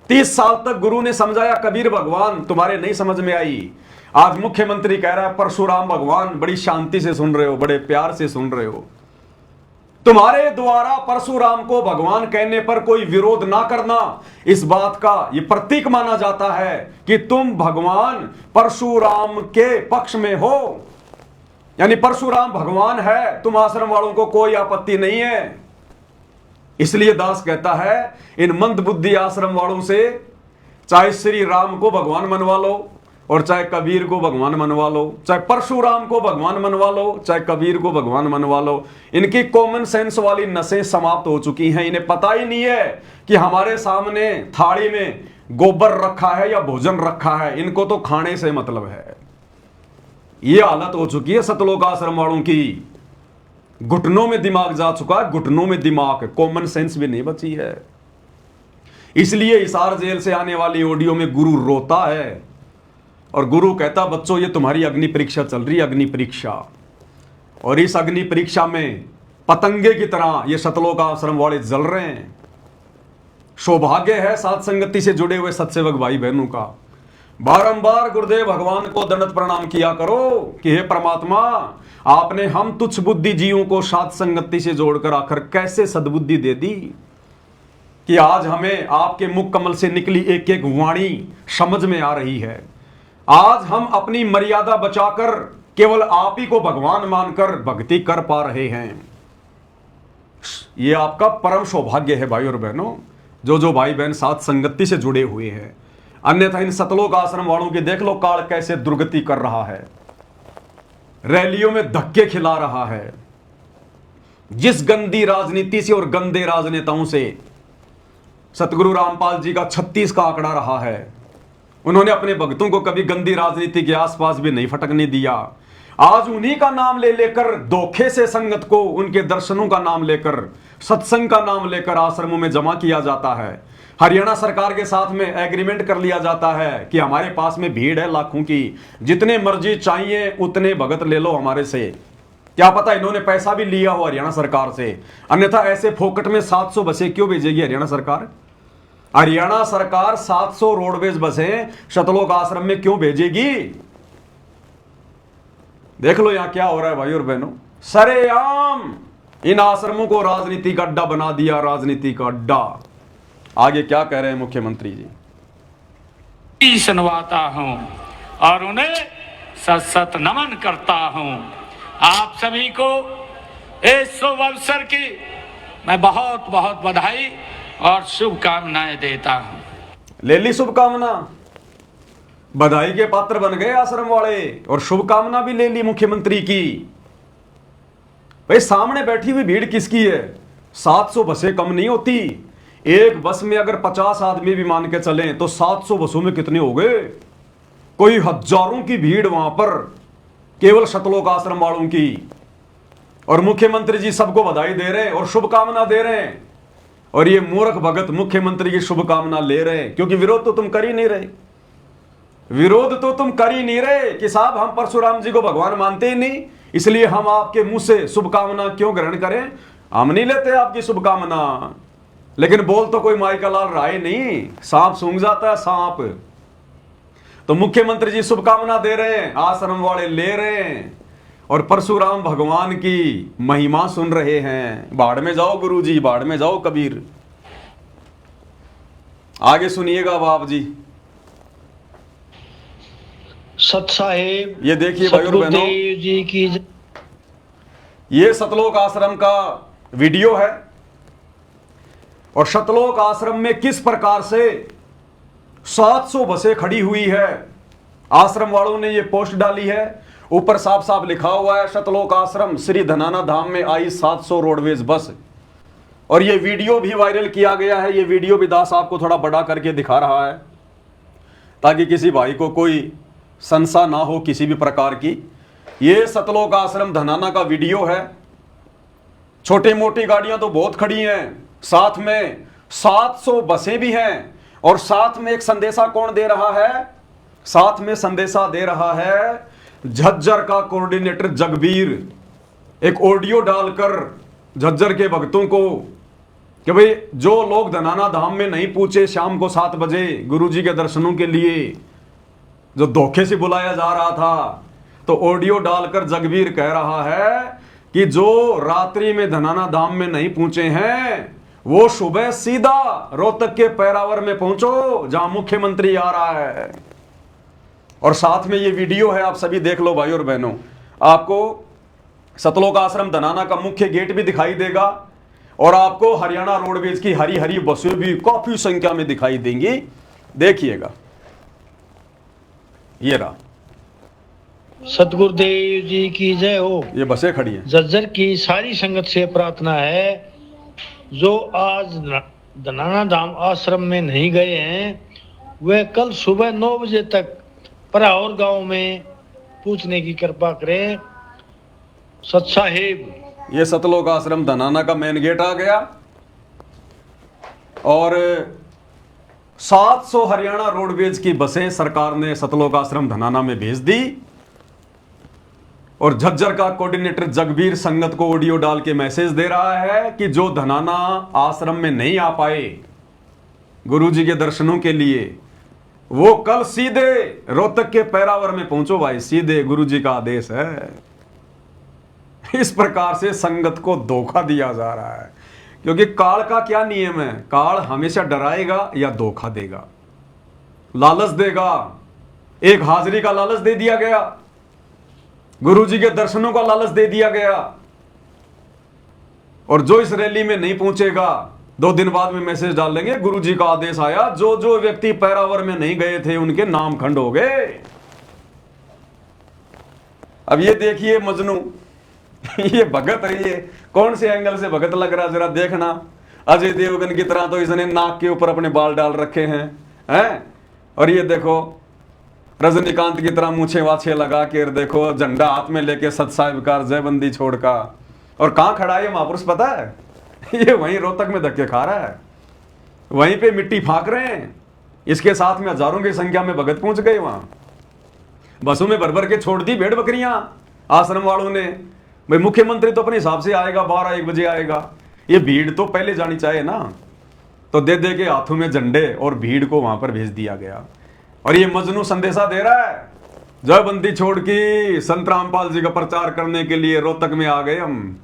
30 साल तक गुरु ने समझाया कबीर भगवान, तुम्हारे नहीं समझ में आई। आज मुख्यमंत्री कह रहा है परशुराम भगवान, बड़ी शांति से सुन रहे हो, बड़े प्यार से सुन रहे हो। तुम्हारे द्वारा परशुराम को भगवान कहने पर कोई विरोध ना करना, इस बात का यह प्रतीक माना जाता है कि तुम भगवान परशुराम के पक्ष में हो। यानी परशुराम भगवान है, तुम आश्रम वालों को कोई आपत्ति नहीं है। इसलिए दास कहता है इन मंदबुद्धि आश्रम वालों से चाहे श्री राम को भगवान मनवा लो और चाहे कबीर को भगवान मनवा लो, चाहे परशुराम को भगवान मनवा लो, चाहे कबीर को भगवान मनवा लो, इनकी कॉमन सेंस वाली नसें समाप्त हो चुकी हैं। इन्हें पता ही नहीं है कि हमारे सामने थाली में गोबर रखा है या भोजन रखा है, इनको तो खाने से मतलब है। यह हालत हो चुकी है सतलोक आश्रम वालों की। घुटनों में दिमाग जा चुका है, घुटनों में दिमाग, कॉमन सेंस भी नहीं बची है। इसलिए हिसार जेल से आने वाली ऑडियो में गुरु रोता है और गुरु कहता बच्चों ये तुम्हारी अग्नि परीक्षा चल रही है, अग्नि परीक्षा। और इस अग्नि परीक्षा में पतंगे की तरह ये सतलोक आश्रम वाले जल रहे हैं। सौभाग्य है साथ संगति से जुड़े हुए सत्सेवक भाई बहनों का। बारंबार गुरुदेव भगवान को दंडवत प्रणाम किया करो कि हे परमात्मा, आपने हम तुच्छ बुद्धि जीवों को साथ संगति से जोड़कर आखिर कैसे सद्बुद्धि दे दी कि आज हमें आपके मुख कमल से निकली एक एक वाणी समझ में आ रही है। आज हम अपनी मर्यादा बचाकर केवल आप ही को भगवान मानकर भक्ति कर पा रहे हैं। यह आपका परम सौभाग्य है भाई और बहनों, जो भाई बहन साथ संगति से जुड़े हुए हैं। अन्यथा इन सतलोक आश्रम वालों की देख लो काल कैसे दुर्गति कर रहा है, रैलियों में धक्के खिला रहा है। जिस गंदी राजनीति से और गंदे राजनेताओं से सतगुरु रामपाल जी का 36 का आंकड़ा रहा है, उन्होंने अपने भक्तों को कभी गंदी राजनीति के आसपास भी नहीं फटकने दिया। आज उन्हीं का नाम ले लेकर धोखे से संगत को, उनके दर्शनों का नाम लेकर, सत्संग का नाम लेकर आश्रमों में जमा किया जाता है। हरियाणा सरकार के साथ में एग्रीमेंट कर लिया जाता है कि हमारे पास में भीड़ है लाखों की, जितने मर्जी चाहिए उतने भगत ले लो हमारे से। क्या पता इन्होंने पैसा भी लिया हो हरियाणा सरकार से, अन्यथा ऐसे फोकट में 700 बसें क्यों भेजेगी हरियाणा सरकार? हरियाणा सरकार 700 रोडवेज बसें सतलोक आश्रम में क्यों भेजेगी? देख लो यहां क्या हो रहा है भाई और बहनों। सरेआम इन आश्रमों को राजनीति का अड्डा बना दिया, राजनीति का अड्डा। आगे क्या कह रहे हैं मुख्यमंत्री जी? सुनवाता हूं और उन्हें सत सत नमन करता हूं। आप सभी को इस शुभ अवसर की मैं बहुत बहुत बधाई और शुभकामनाएं देता हूं। ले ली शुभकामना, बधाई के पात्र बन गए आश्रम वाले और शुभकामना भी ले ली मुख्यमंत्री की। भाई सामने बैठी हुई भीड़ किसकी है? 700 बसें कम नहीं होती। एक बस में अगर 50 आदमी भी मान के चलें तो 700 बसों में कितने हो गए? कोई हजारों की भीड़ वहां पर केवल सतलोक आश्रम वालों की। और मुख्यमंत्री जी सबको बधाई दे रहे हैं और शुभकामना दे रहे हैं। और ये मूर्ख भगत मुख्यमंत्री की शुभकामना ले रहे हैं, क्योंकि विरोध तो तुम कर ही नहीं रहे। विरोध तो तुम कर ही नहीं रहे कि साहब हम परशुराम जी को भगवान मानते ही नहीं, इसलिए हम आपके मुंह से शुभकामना क्यों ग्रहण करें? हम नहीं लेते आपकी शुभकामना। लेकिन बोल तो कोई माई का लाल रहा ही नहीं, सांप सूंघ जाता है सांप। तो मुख्यमंत्री जी शुभकामना दे रहे हैं, आश्रम वाले ले रहे हैं और परशुराम भगवान की महिमा सुन रहे हैं। बाढ़ में जाओ गुरुजी, बाढ़ में जाओ कबीर। आगे सुनिएगा बाप जी। सत साहेब ये देखिए भाई और बहनों, जी की ये सतलोक आश्रम का वीडियो है और सतलोक आश्रम में किस प्रकार से 700 बसें खड़ी हुई है। आश्रम वालों ने ये पोस्ट डाली है, ऊपर साफ साफ लिखा हुआ है सतलोक आश्रम श्री धनाना धाम में आई 700 रोडवेज बस। और ये वीडियो भी वायरल किया गया है। ये वीडियो भी दास आपको थोड़ा बड़ा करके दिखा रहा है ताकि किसी भाई को कोई संशय ना हो किसी भी प्रकार की। ये सतलोक आश्रम धनाना का वीडियो है। छोटी मोटी गाड़ियां तो बहुत खड़ी हैं, साथ में 700 बसें भी हैं, और साथ में एक संदेशा कौन दे रहा है? साथ में संदेशा दे रहा है झज्जर का कोऑर्डिनेटर जगबीर, एक ऑडियो डालकर झज्जर के भक्तों को कि भाई जो लोग धनाना धाम में नहीं पहुंचे शाम को 7 बजे गुरुजी के दर्शनों के लिए, जो धोखे से बुलाया जा रहा था, तो ऑडियो डालकर जगबीर कह रहा है कि जो रात्रि में धनाना धाम में नहीं पहुंचे हैं वो सुबह सीधा रोहतक के पैरावर में पहुंचो जहां मुख्यमंत्री आ रहा है। और साथ में ये वीडियो है, आप सभी देख लो भाई और बहनों। आपको सतलोक आश्रम धनाना का मुख्य गेट भी दिखाई देगा और आपको हरियाणा रोडवेज की हरी हरी बसें भी काफी संख्या में दिखाई देंगी। देखिएगा, ये रहा। सतगुरुदेव जी की जय हो। ये बसें खड़ी हैं। झज्जर की सारी संगत से प्रार्थना है, जो आज धनाना धाम आश्रम में नहीं गए हैं वे कल सुबह 9 बजे तक पराहौर गांव में पूछने की कृपा करें। सत साहिब। ये सतलोक आश्रम धनाना का मेन गेट आ गया और 700 हरियाणा रोडवेज की बसें सरकार ने सतलोक आश्रम धनाना में भेज दी और झज्जर का कोऑर्डिनेटर जगबीर संगत को ऑडियो डाल के मैसेज दे रहा है कि जो धनाना आश्रम में नहीं आ पाए गुरुजी के दर्शनों के लिए, वो कल सीधे रोहतक के पैरावर में पहुंचो भाई, सीधे गुरुजी का आदेश है। इस प्रकार से संगत को धोखा दिया जा रहा है, क्योंकि काल का क्या नियम है? काल हमेशा डराएगा या धोखा देगा, लालच देगा। एक हाजिरी का लालच दे दिया गया, गुरुजी के दर्शनों का लालच दे दिया गया, और जो इस रैली में नहीं पहुंचेगा 2 दिन बाद में मैसेज डाल देंगे गुरुजी का आदेश आया, जो जो व्यक्ति पैरावर में नहीं गए थे उनके नाम खंड हो गए। अब ये देखिए मजनू, ये भगत है, ये कौन से एंगल से भगत लग रहा जरा देखना। अजय देवगन की तरह तो इसने नाक के ऊपर अपने बाल डाल रखे हैं, और ये देखो रजनीकांत की तरह मूछे वाछे लगा के, देखो झंडा हाथ में लेके सत साहिब का जयबंदी छोड़ का। और कहां खड़ा है ये महापुरुष पता है? ये वहीं रोहतक में धक्के खा रहा है, वहीं पे मिट्टी फाक रहे हैं। इसके साथ में हजारों की संख्या में भगत पहुंच गए वहां, बसों में भर भर के छोड़ दी भेड़ बकरियां आश्रम वालों ने। भाई मुख्यमंत्री तो अपने हिसाब से आएगा, 12-1 बजे आएगा, ये भीड़ तो पहले जानी चाहिए ना। तो दे दे के हाथों में झंडे और भीड़ को वहां पर भेज दिया गया। और ये मजनू संदेशा दे रहा है जयबंदी छोड़ के संत रामपाल जी का प्रचार करने के लिए रोहतक में आ गए हम।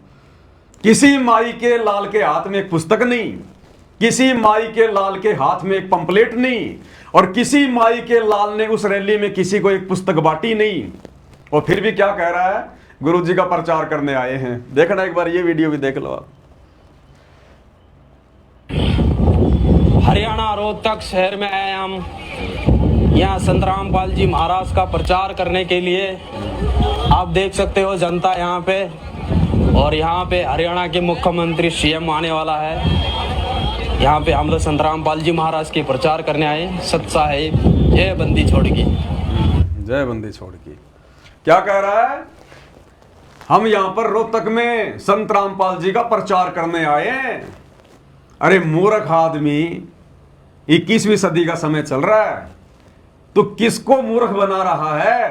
किसी माई के लाल के हाथ में एक पुस्तक नहीं, किसी माई के लाल के हाथ में एक पंपलेट नहीं, और किसी माई के लाल ने उस रैली में किसी को एक पुस्तक बांटी नहीं। और फिर भी क्या कह रहा है? गुरुजी का प्रचार करने आए हैं। देखना एक बार, ये वीडियो भी देख लो आप। हरियाणा रोहतक शहर में आए हम यहाँ संत रामपाल जी महाराज का प्रचार करने के लिए। आप देख सकते हो जनता यहाँ पे, और यहाँ पे हरियाणा के मुख्यमंत्री सीएम आने वाला है। यहाँ पे हम लोग संत रामपाल जी महाराज के प्रचार करने आए। सत साहिब जय बंदी छोड़ की, जय बंदी छोड़ की। क्या कह रहा है? हम यहाँ पर रोहतक में संत रामपाल जी का प्रचार करने आए हैं। अरे मूर्ख आदमी, 21वीं सदी का समय चल रहा है, तो किसको मूर्ख बना रहा है?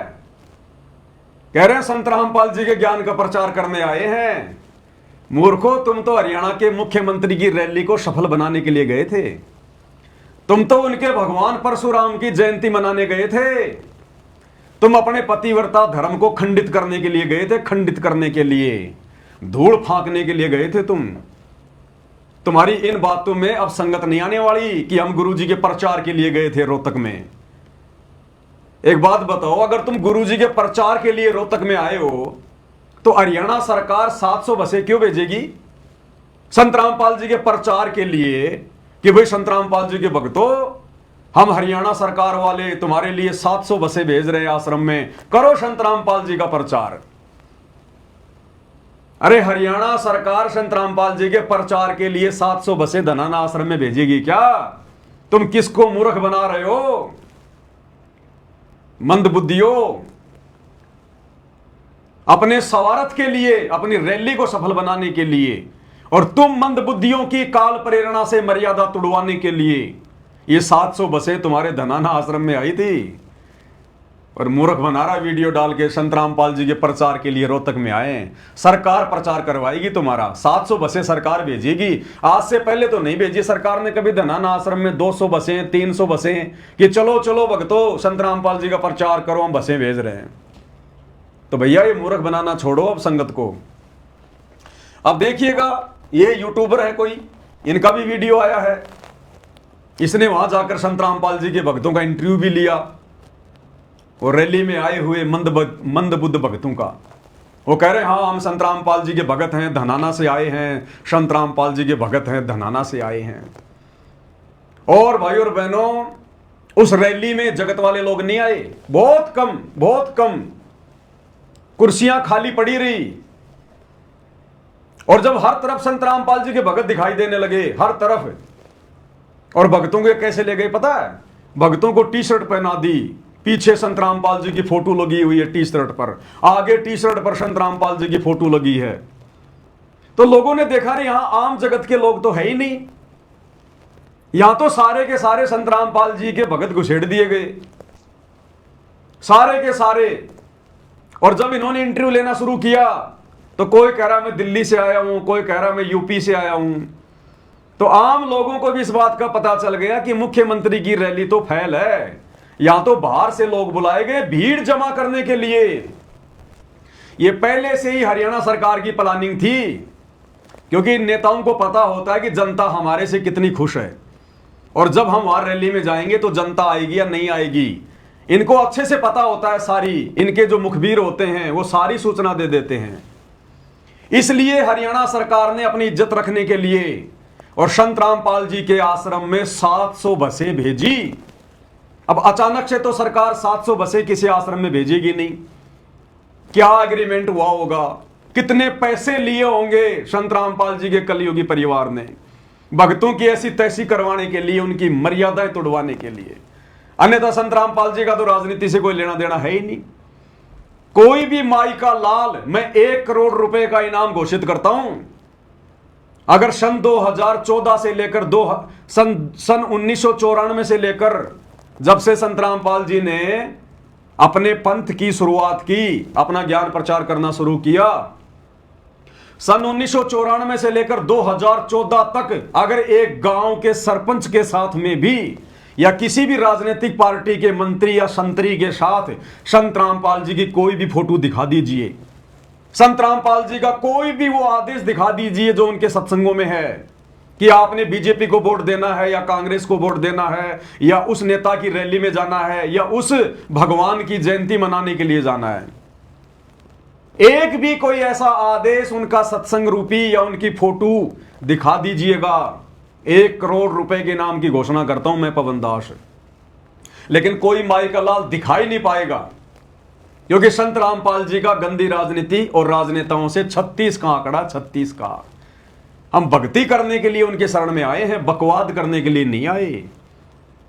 कह रहे हैं संत रामपाल जी के ज्ञान का प्रचार करने आए हैं। मूर्खो, तुम तो हरियाणा के मुख्यमंत्री की रैली को सफल बनाने के लिए गए थे। तुम तो उनके भगवान परशुराम की जयंती मनाने गए थे। तुम अपने पतिव्रता धर्म को खंडित करने के लिए गए थे, खंडित करने के लिए, धूल फांकने के लिए गए थे तुम। तुम्हारी इन बातों में अब संगत नहीं आने वाली कि हम गुरुजी के प्रचार के लिए गए थे रोहतक में। एक बात बताओ, अगर तुम गुरुजी के प्रचार के लिए रोहतक में आए हो तो हरियाणा सरकार 700 बसें क्यों भेजेगी संत रामपाल जी के प्रचार के लिए? कि भाई संत रामपाल जी के भक्तों, हम हरियाणा सरकार वाले तुम्हारे लिए 700 बसें भेज रहे हैं आश्रम में, करो संत रामपाल जी का प्रचार। अरे हरियाणा सरकार संत रामपाल जी के प्रचार के लिए 700 बसें धनाना आश्रम में भेजेगी क्या? तुम किसको मूर्ख बना रहे हो? मंदबुद्धियों, अपने स्वार्थ के लिए, अपनी रैली को सफल बनाने के लिए और तुम मंदबुद्धियों की काल प्रेरणा से मर्यादा तुड़वाने के लिए ये 700 बसें तुम्हारे धनाना आश्रम में आई थी, और मूर्ख बना रहा वीडियो डाल के संत रामपाल जी के प्रचार के लिए रोहतक में आए हैं। सरकार प्रचार करवाएगी तुम्हारा, 700 बसें सरकार भेजेगी। आज से पहले तो नहीं भेजी सरकार ने कभी धनाना आश्रम में 200 बसें 300 बसें कि चलो चलो भक्तों संत रामपाल जी का प्रचार करो, हम बसें भेज रहे हैं। तो भैया ये मूर्ख बनाना छोड़ो अब संगत को। अब देखिएगा, ये यूट्यूबर है कोई, इनका भी वीडियो आया है। इसने वहां जाकर संत रामपाल जी के भक्तों का इंटरव्यू भी लिया, और रैली में आए हुए मंदबुद्ध भक्तों का। वो कह रहे हाँ हम संत रामपाल जी के भगत हैं, धनाना से आए हैं, संत रामपाल जी के भगत हैं, धनाना से आए हैं। और भाई और बहनों, उस रैली में जगत वाले लोग नहीं आए, बहुत कम कुर्सियां खाली पड़ी रही। और जब हर तरफ संत रामपाल जी के भगत दिखाई देने लगे, हर तरफ, और भक्तों के कैसे ले गए पता है? भक्तों को टी शर्ट पहना दी, पीछे संत रामपाल जी की फोटो लगी हुई है टी शर्ट पर, आगे टी शर्ट पर संत रामपाल जी की फोटो लगी है। तो लोगों ने देखा रे यहां आम जगत के लोग तो है ही नहीं, यहां तो सारे के सारे संत रामपाल जी के भगत घुसेड़ दिए गए, सारे के सारे। और जब इन्होंने इंटरव्यू लेना शुरू किया तो कोई कह रहा मैं दिल्ली से आया हूं, कोई कह रहा मैं यूपी से आया हूं। तो आम लोगों को भी इस बात का पता चल गया कि मुख्यमंत्री की रैली तो फैल है, यहां तो बाहर से लोग बुलाए गए भीड़ जमा करने के लिए। यह पहले से ही हरियाणा सरकार की प्लानिंग थी, क्योंकि नेताओं को पता होता है कि जनता हमारे से कितनी खुश है, और जब हम वहां रैली में जाएंगे तो जनता आएगी या नहीं आएगी। इनको अच्छे से पता होता है, सारी इनके जो मुखबिर होते हैं वो सारी सूचना दे देते हैं। इसलिए हरियाणा सरकार ने अपनी इज्जत रखने के लिए और संत रामपाल जी के आश्रम में 700 बसें भेजी। अब अचानक से तो सरकार 700 बसें किसी आश्रम में भेजेगी नहीं। क्या एग्रीमेंट हुआ होगा, कितने पैसे लिए होंगे संत रामपाल जी के कलयुगी परिवार ने भक्तों की ऐसी तैसी करवाने के लिए, उनकी मर्यादाएं तोड़वाने के लिए। अन्यथा संत रामपाल जी का तो राजनीति से कोई लेना देना है ही नहीं। कोई भी माई का लाल मैं 1 करोड़ रुपए का इनाम घोषित करता हूं अगर सन 2014 से लेकर सन 1994 से लेकर जब से संत रामपाल जी ने अपने पंथ की शुरुआत की, अपना ज्ञान प्रचार करना शुरू किया, सन 1994 से लेकर 2014 तक अगर एक गांव के सरपंच के साथ में भी या किसी भी राजनीतिक पार्टी के मंत्री या संतरी के साथ संत रामपाल जी की कोई भी फोटो दिखा दीजिए, संत रामपाल जी का कोई भी वो आदेश दिखा दीजिए जो उनके सत्संगों में है कि आपने बीजेपी को वोट देना है या कांग्रेस को वोट देना है या उस नेता की रैली में जाना है या उस भगवान की जयंती मनाने के लिए जाना है, एक भी कोई ऐसा आदेश उनका सत्संग रूपी या उनकी फोटो दिखा दीजिएगा, 1 करोड़ रुपए के नाम की घोषणा करता हूं मैं पवन दास। लेकिन कोई माई का लाल दिखाई नहीं पाएगा, क्योंकि संत रामपाल जी का गंदी राजनीति और राजनेताओं से 36 का आंकड़ा, 36 का। हम भक्ति करने के लिए उनके शरण में आए हैं, बकवाद करने के लिए नहीं आए।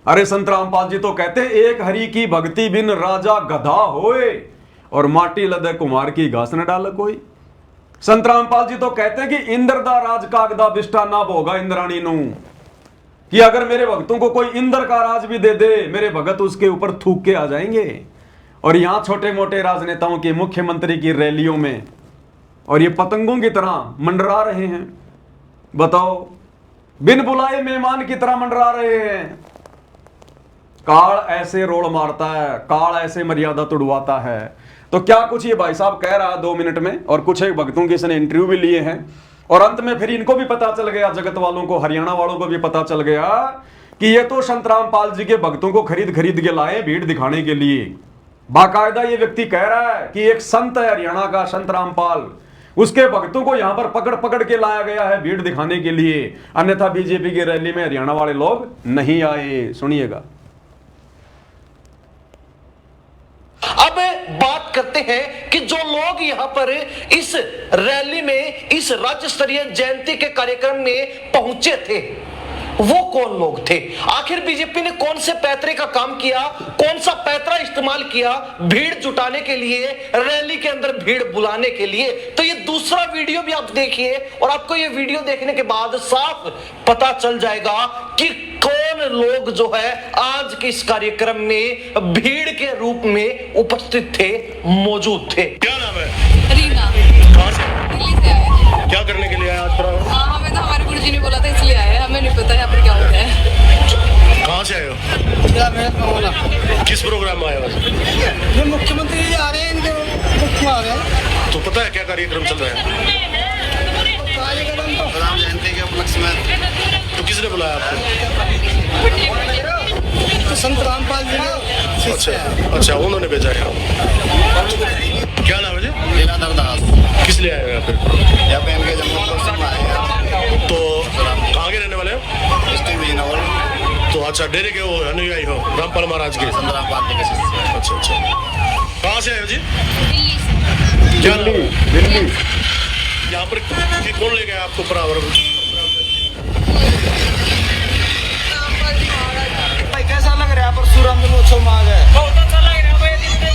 अरे संत रामपाल जी तो कहते हैं एक हरि की भक्ति बिन राजा गधा होए और माटी लदे कुमार की घास न डाल कोई। संत रामपाल जी तो कहते हैं कि इंद्र दा राज कागदा बिष्टा ना भोगा इंद्राणी नू, कि अगर मेरे भक्तों को कोई इंद्र का राज भी दे दे मेरे भगत उसके ऊपर थूक के आ जाएंगे। और यहां छोटे मोटे राजनेताओं की, मुख्यमंत्री की रैलियों में और ये पतंगों की तरह मंडरा रहे हैं। बताओ, बिन बुलाए मेहमान की तरह मंडरा रहे हैं। काल ऐसे रोड़ मारता है, काल ऐसे मर्यादा तुड़वाता है। तो क्या कुछ ये भाई साहब कह रहा है 2 मिनट में, और कुछ एक भक्तों के इसने इंटरव्यू भी लिए हैं, और अंत में फिर इनको भी पता चल गया, जगत वालों को, हरियाणा वालों को भी पता चल गया कि ये तो संत रामपाल जी के भक्तों को खरीद के लाए भीड़ दिखाने के लिए। बाकायदा ये व्यक्ति कह रहा है कि एक संत है हरियाणा का, संत रामपाल, उसके भक्तों को यहां पर पकड़ के लाया गया है भीड़ दिखाने के लिए, अन्यथा बीजेपी की रैली में हरियाणा वाले लोग नहीं आए। सुनिएगा। अब बात करते हैं कि जो लोग यहां पर इस रैली में, इस राज्य स्तरीय जयंती के कार्यक्रम में पहुंचे थे, वो कौन लोग थे? आखिर बीजेपी ने कौन से पैतरे का काम किया, कौन सा पैतरा इस्तेमाल किया भीड़ जुटाने के लिए, रैली के अंदर भीड़ बुलाने के लिए? तो ये दूसरा वीडियो भी आप देखिए और आपको ये वीडियो देखने के बाद साफ पता चल जाएगा कि कौन लोग जो है आज के इस कार्यक्रम में भीड़ के रूप में उपस्थित थे, मौजूद थे। क्या नाम है? रीना। कहाँ से? दिल्ली से आए हैं। क्या करने के लिए आए आज? हमें तो हमारे गुरुजी ने बोला था इसलिए आए हैं, हमें नहीं पता यहाँ पर क्या हो रहा है। कहाँ से आए हो? किस प्रोग्राम में आए हो? ये मुख्यमंत्री जी आ रहे हैं, इनके मुख्य आ रहे हैं। तो पता है क्या कार्यक्रम चल रहा है? कार्यक्रम तो राम जयंती के उपलक्ष्य में। तो किसने बुलाया आपको? तो संत रामपाल जी ने। अच्छा अच्छा, उन्होंने भेजा है। क्या नाम है जी? लीलाधर दास। किस लिए आए हो यहाँ पे? यहाँ पे इनके जम्मू कश्मीर में आए हैं। तो कहाँ के रहने वाले हो? डिस्ट्रिक्ट बिजनौर। तो अच्छा, डेरे के वो अनुयायी हो रामपाल महाराज के? संत रामपाल जी के शिष्य। अच्छा अच्छा, कहाँ से आए हो जी? दिल्ली। यहाँ पर कौन ले गया आपको परावर? कैसा लग रहा है परशुराम जन्मोत्सव में आ गए? बहुत अच्छा लग रहा है भाई।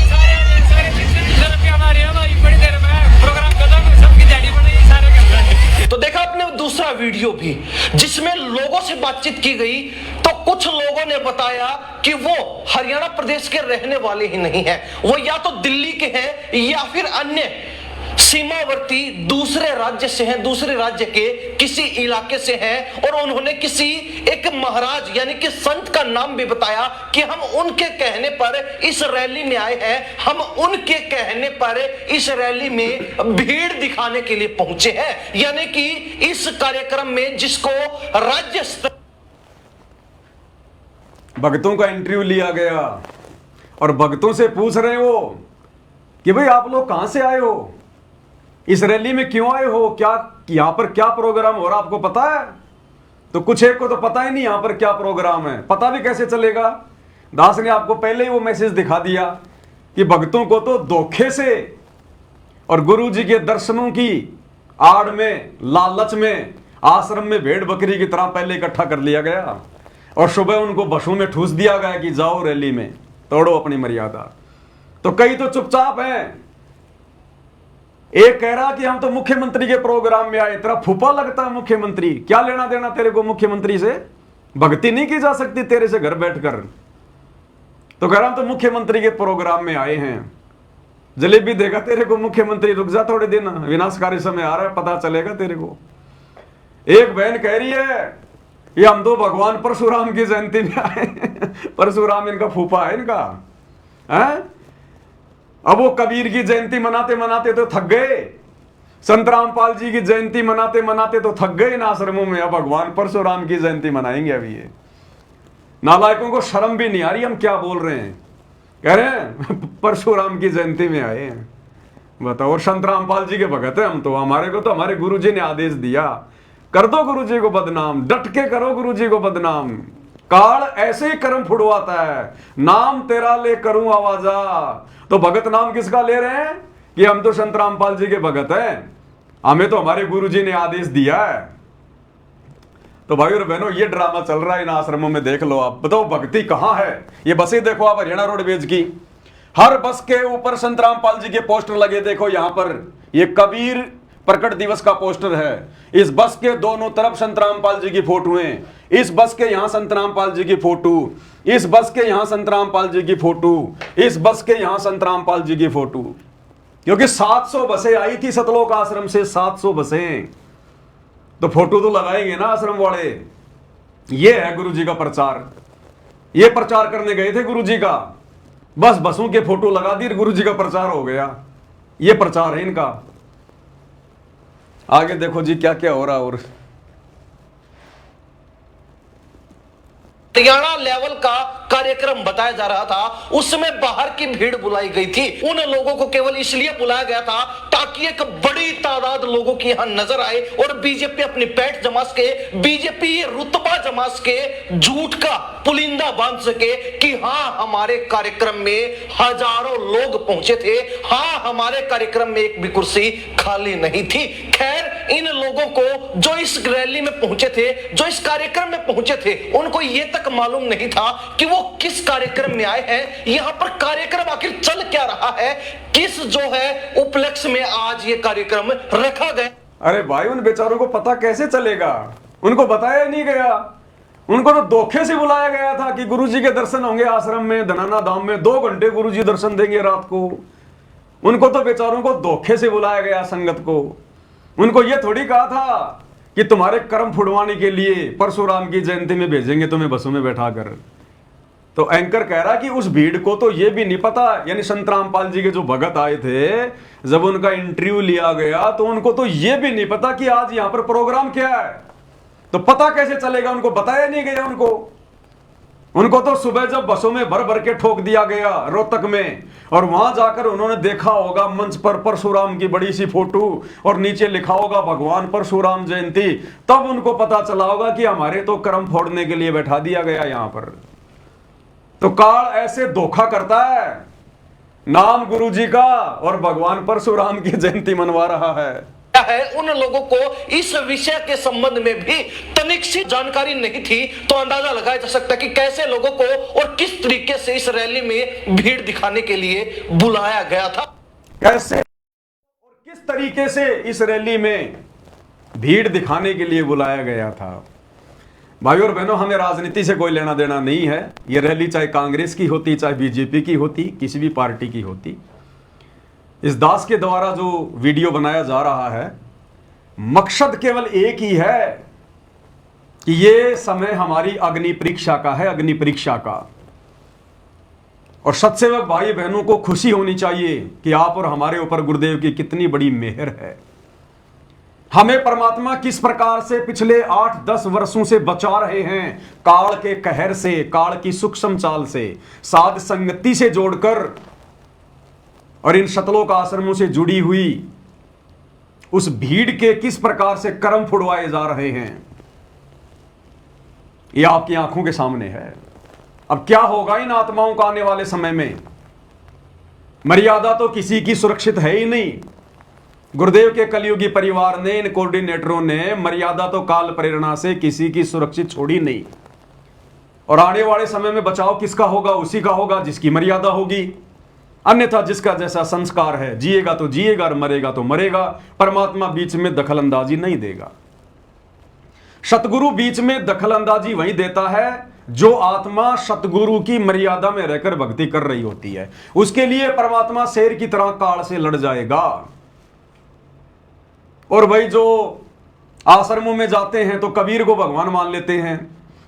सारे जितने भी हमारे हैं भाई, बड़ी देर में प्रोग्राम खत्म, सबकी दिहाड़ी बढ़ी सारे के। तो देखा आपने दूसरा वीडियो भी जिसमें लोगों से बातचीत की गई, तो कुछ लोगों ने बताया कि वो हरियाणा प्रदेश के रहने वाले ही नहीं है, वो या तो दिल्ली के हैं या फिर अन्य सीमावर्ती दूसरे राज्य से हैं, दूसरे राज्य के किसी इलाके से हैं। और उन्होंने किसी एक महाराज यानी कि संत का नाम भी बताया कि हम उनके कहने पर इस रैली में आए हैं, हम उनके कहने पर इस रैली में भीड़ दिखाने के लिए पहुंचे हैं। यानी कि इस कार्यक्रम में जिसको राज्य स्तर भक्तों का इंटरव्यू लिया गया और भक्तों से पूछ रहे हो कि भाई आप लोग कहां से आए हो, इस रैली में क्यों आए हो, क्या यहां पर क्या प्रोग्राम हो रहा आपको पता है? तो कुछ एक को तो पता ही नहीं यहां पर क्या प्रोग्राम है, पता भी कैसे चलेगा? दास ने आपको पहले ही वो मैसेज दिखा दिया कि भक्तों को तो धोखे से और गुरु जी के दर्शनों की आड़ में, लालच में आश्रम में भेड़ बकरी की तरह पहले इकट्ठा कर लिया गया और सुबह उनको बसों में ठूस दिया गया कि जाओ रैली में, तोड़ो अपनी मर्यादा। तो कई तो चुपचाप हैं। एक कह रहा कि हम तो मुख्यमंत्री के प्रोग्राम में आए, तेरा फूफा लगता है मुख्यमंत्री, क्या लेना देना तेरे को मुख्यमंत्री से? भक्ति नहीं की जा सकती तेरे से घर बैठकर? तो कह रहा हम तो मुख्यमंत्री के प्रोग्राम में आए हैं। जलेबी देगा तेरे को मुख्यमंत्री, रुक जा थोड़े दिन, विनाशकारी समय आ रहा है, पता चलेगा तेरे को। एक बहन कह रही है ये हम तो भगवान परशुराम की जयंती में आए। परशुराम इनका फूफा है इनका, है? अब वो कबीर की जयंती मनाते मनाते तो थक गए, संत रामपाल जी की जयंती मनाते मनाते तो थक गए इन आश्रमों में, अब भगवान परशुराम की जयंती मनाएंगे। अभी ये नालायकों को शर्म भी नहीं आ रही हम क्या बोल रहे हैं, कह रहे हैं परशुराम की जयंती में आए हैं। बताओ, और संत रामपाल जी के भगत है हम तो, हमारे को तो हमारे गुरु जी ने आदेश दिया, कर दो गुरु जी को बदनाम, डट के करो गुरु जी को बदनाम। काल ऐसे ही कर्म फुड़वाता है, नाम तेरा ले करूं आवाजा। तो भगत नाम किसका ले रहे हैं कि हम तो संत रामपाल जी के भगत हैं, हमें तो हमारे गुरु जी ने आदेश दिया है। तो भाई और बहनों, ये ड्रामा चल रहा है इन आश्रमों में, देख लो आप। बताओ भक्ति कहां है? ये बसें देखो आप, हरियाणा रोडवेज की, हर बस के ऊपर संत रामपाल जी के पोस्टर लगे। देखो यहां पर ये कबीर प्रकट दिवस का पोस्टर है, इस बस के दोनों तरफ संत रामपाल जी की फोटो हैं, इस बस के यहां संत रामपाल जी की फोटो, इस बस के यहां संत रामपाल जी की फोटो, इस बस के यहां संत रामपाल जी की फोटो। क्योंकि 700 बसें आई थी सतलोक आश्रम से, 700 बसें, तो फोटो तो लगाएंगे ना आश्रम वाले। ये है गुरु जी का प्रचार, ये प्रचार करने गए थे गुरु जी का, बस बसों के फोटो लगा दी, गुरु जी का प्रचार हो गया। ये प्रचार है इनका। आगे देखो जी क्या क्या हो रहा। और हरियाणा लेवल का कार्यक्रम बताया जा रहा था, उसमें बाहर की भीड़ बुलाई गई थी। उन लोगों को केवल इसलिए बुलाया गया था ताकि एक बड़ी तादाद लोगों की यहां नजर आए और बीजेपी अपनी पैठ जमा सके, बीजेपी रुतबा जमा सके, झूठ का पुलिंदा बांध सके कि हां हमारे कार्यक्रम में हजारों लोग पहुंचे थे, हां हमारे कार्यक्रम में एक भी कुर्सी खाली नहीं थी। खैर इन लोगों को जो इस रैली में पहुंचे थे, जो इस कार्यक्रम में पहुंचे थे, उनको यह तक मालूम नहीं था कि वो किस कार्यक्रम में आए हैं, यहां पर कार्यक्रम आखिर चल क्या रहा है, किस जो है उपलक्ष्य में आज ये कार्यक्रम रखा गया। अरे भाई, उन बेचारों को पता कैसे चलेगा? उनको बताया ही नहीं गया। उनको तो धोखे से बुलाया गया था कि गुरुजी के दर्शन होंगे आश्रम में, धनाना धाम में 2 घंटे गुरुजी दर्शन देंगे रात को। उनको तो बेचारों को धोखे से बुलाया गया, संगत को। उनको यह थोड़ी कहा था कि तुम्हारे कर्म फुड़वाने के लिए परशुराम की जयंती में भेजेंगे तुम्हें बसों में बैठा कर। तो एंकर कह रहा कि उस भीड़ को तो यह भी नहीं पता, यानी संत रामपाल जी के जो भगत आए थे, जब उनका इंटरव्यू लिया गया तो उनको तो यह भी नहीं पता कि आज यहां पर प्रोग्राम क्या है। तो पता कैसे चलेगा? उनको बताया नहीं गया। उनको तो सुबह जब बसों में भर भर के ठोक दिया गया रोहतक में, और वहां जाकर उन्होंने देखा होगा मंच पर परशुराम की बड़ी सी फोटो और नीचे लिखा होगा भगवान परशुराम जयंती, तब उनको पता चला होगा कि हमारे तो कर्म फोड़ने के लिए बैठा दिया गया यहां पर। तो काल ऐसे धोखा करता है, नाम गुरुजी का और भगवान परशुराम की जयंती मनवा रहा है। उन लोगों को इस विषय के संबंध में भी तनिक सी जानकारी नहीं थी, तो अंदाजा लगाया जा सकता है कि कैसे लोगों को और किस तरीके से इस रैली में भीड़ दिखाने के लिए बुलाया गया था। कैसे और किस तरीके से इस रैली में भीड़ दिखाने के लिए बुलाया गया था। भाई और बहनों, हमें राजनीति से कोई लेना देना नहीं है। यह रैली चाहे कांग्रेस की होती, चाहे बीजेपी की होती, किसी भी पार्टी की होती, इस दास के द्वारा जो वीडियो बनाया जा रहा है, मकसद केवल एक ही है कि ये समय हमारी अग्नि परीक्षा का है, अग्नि परीक्षा का। और सत्सेवक भाई बहनों को खुशी होनी चाहिए कि आप और हमारे ऊपर गुरुदेव की कितनी बड़ी मेहर है। हमें परमात्मा किस प्रकार से पिछले 8-10 वर्षों से बचा रहे हैं, काल के कहर से, काल की सूक्ष्म चाल से, साध संगति से जोड़कर, और इन शतलोक आश्रमों से जुड़ी हुई उस भीड़ के किस प्रकार से कर्म फुड़वाए जा रहे हैं, यह आपकी आंखों के सामने है। अब क्या होगा इन आत्माओं का आने वाले समय में? मर्यादा तो किसी की सुरक्षित है ही नहीं। गुरुदेव के कलयुगी परिवार ने, इन कोऑर्डिनेटरों ने मर्यादा तो काल प्रेरणा से किसी की सुरक्षित छोड़ी नहीं। और आने वाले समय में बचाव किसका होगा? उसी का होगा जिसकी मर्यादा होगी। अन्यथा जिसका जैसा संस्कार है, जिएगा तो जिएगा और मरेगा तो मरेगा। परमात्मा बीच में दखल अंदाजी नहीं देगा। सतगुरु बीच में दखल अंदाजी वही देता है जो आत्मा सतगुरु की मर्यादा में रहकर भक्ति कर रही होती है। उसके लिए परमात्मा शेर की तरह काल से लड़ जाएगा। और भाई जो आश्रमों में जाते हैं तो कबीर को भगवान मान लेते हैं,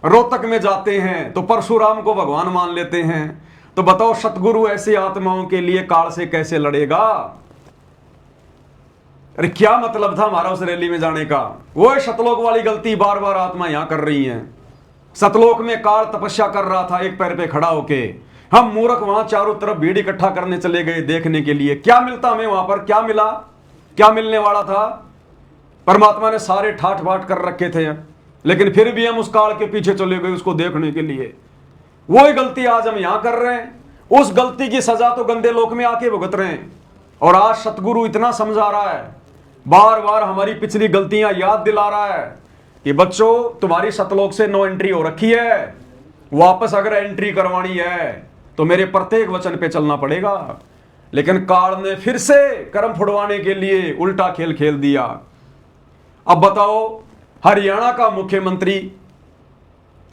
रोहतक में जाते हैं तो परशुराम को भगवान मान लेते हैं। तो बताओ सतगुरु ऐसी आत्माओं के लिए काल से कैसे लड़ेगा? अरे क्या मतलब था हमारा उस रैली में जाने का? वो सतलोक वाली गलती बार बार आत्मा यहां कर रही हैं। सतलोक में काल तपस्या कर रहा था एक पैर पे खड़ा होके, हम मूर्ख वहां चारों तरफ भीड़ इकट्ठा करने चले गए देखने के लिए। क्या मिलता हमें वहां पर? क्या मिला? क्या मिलने वाला था? परमात्मा ने सारे ठाठ बाट कर रखे थे, लेकिन फिर भी हम उस काल के पीछे चले गए उसको देखने के लिए। वही गलती आज हम यहां कर रहे हैं। उस गलती की सजा तो गंदे लोक में आके भुगत रहे हैं। और आज सतगुरु इतना समझा रहा है, बार बार हमारी पिछली गलतियां याद दिला रहा है कि बच्चों तुम्हारी सतलोक से नो एंट्री हो रखी है, वापस अगर एंट्री करवानी है तो मेरे प्रत्येक वचन पे चलना पड़ेगा। लेकिन काल ने फिर से कर्म फुड़वाने के लिए उल्टा खेल खेल दिया। अब बताओ, हरियाणा का मुख्यमंत्री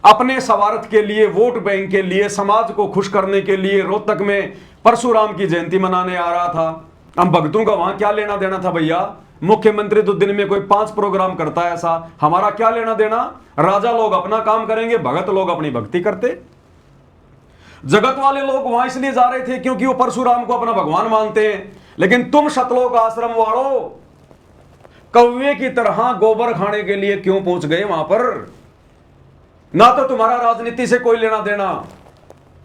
अपने स्वार्थ के लिए, वोट बैंक के लिए, समाज को खुश करने के लिए रोहतक में परशुराम की जयंती मनाने आ रहा था। हम भक्तों का वहां क्या लेना देना था भैया? मुख्यमंत्री तो दिन में कोई 5 प्रोग्राम करता है, ऐसा हमारा क्या लेना देना? राजा लोग अपना काम करेंगे, भगत लोग अपनी भक्ति करते। जगत वाले लोग वहां इसलिए जा रहे थे क्योंकि वो परशुराम को अपना भगवान मानते हैं। लेकिन तुम सतलोक आश्रम वालों कौवे की तरह गोबर खाने के लिए क्यों पहुंच गए वहां पर? ना तो तुम्हारा राजनीति से कोई लेना देना,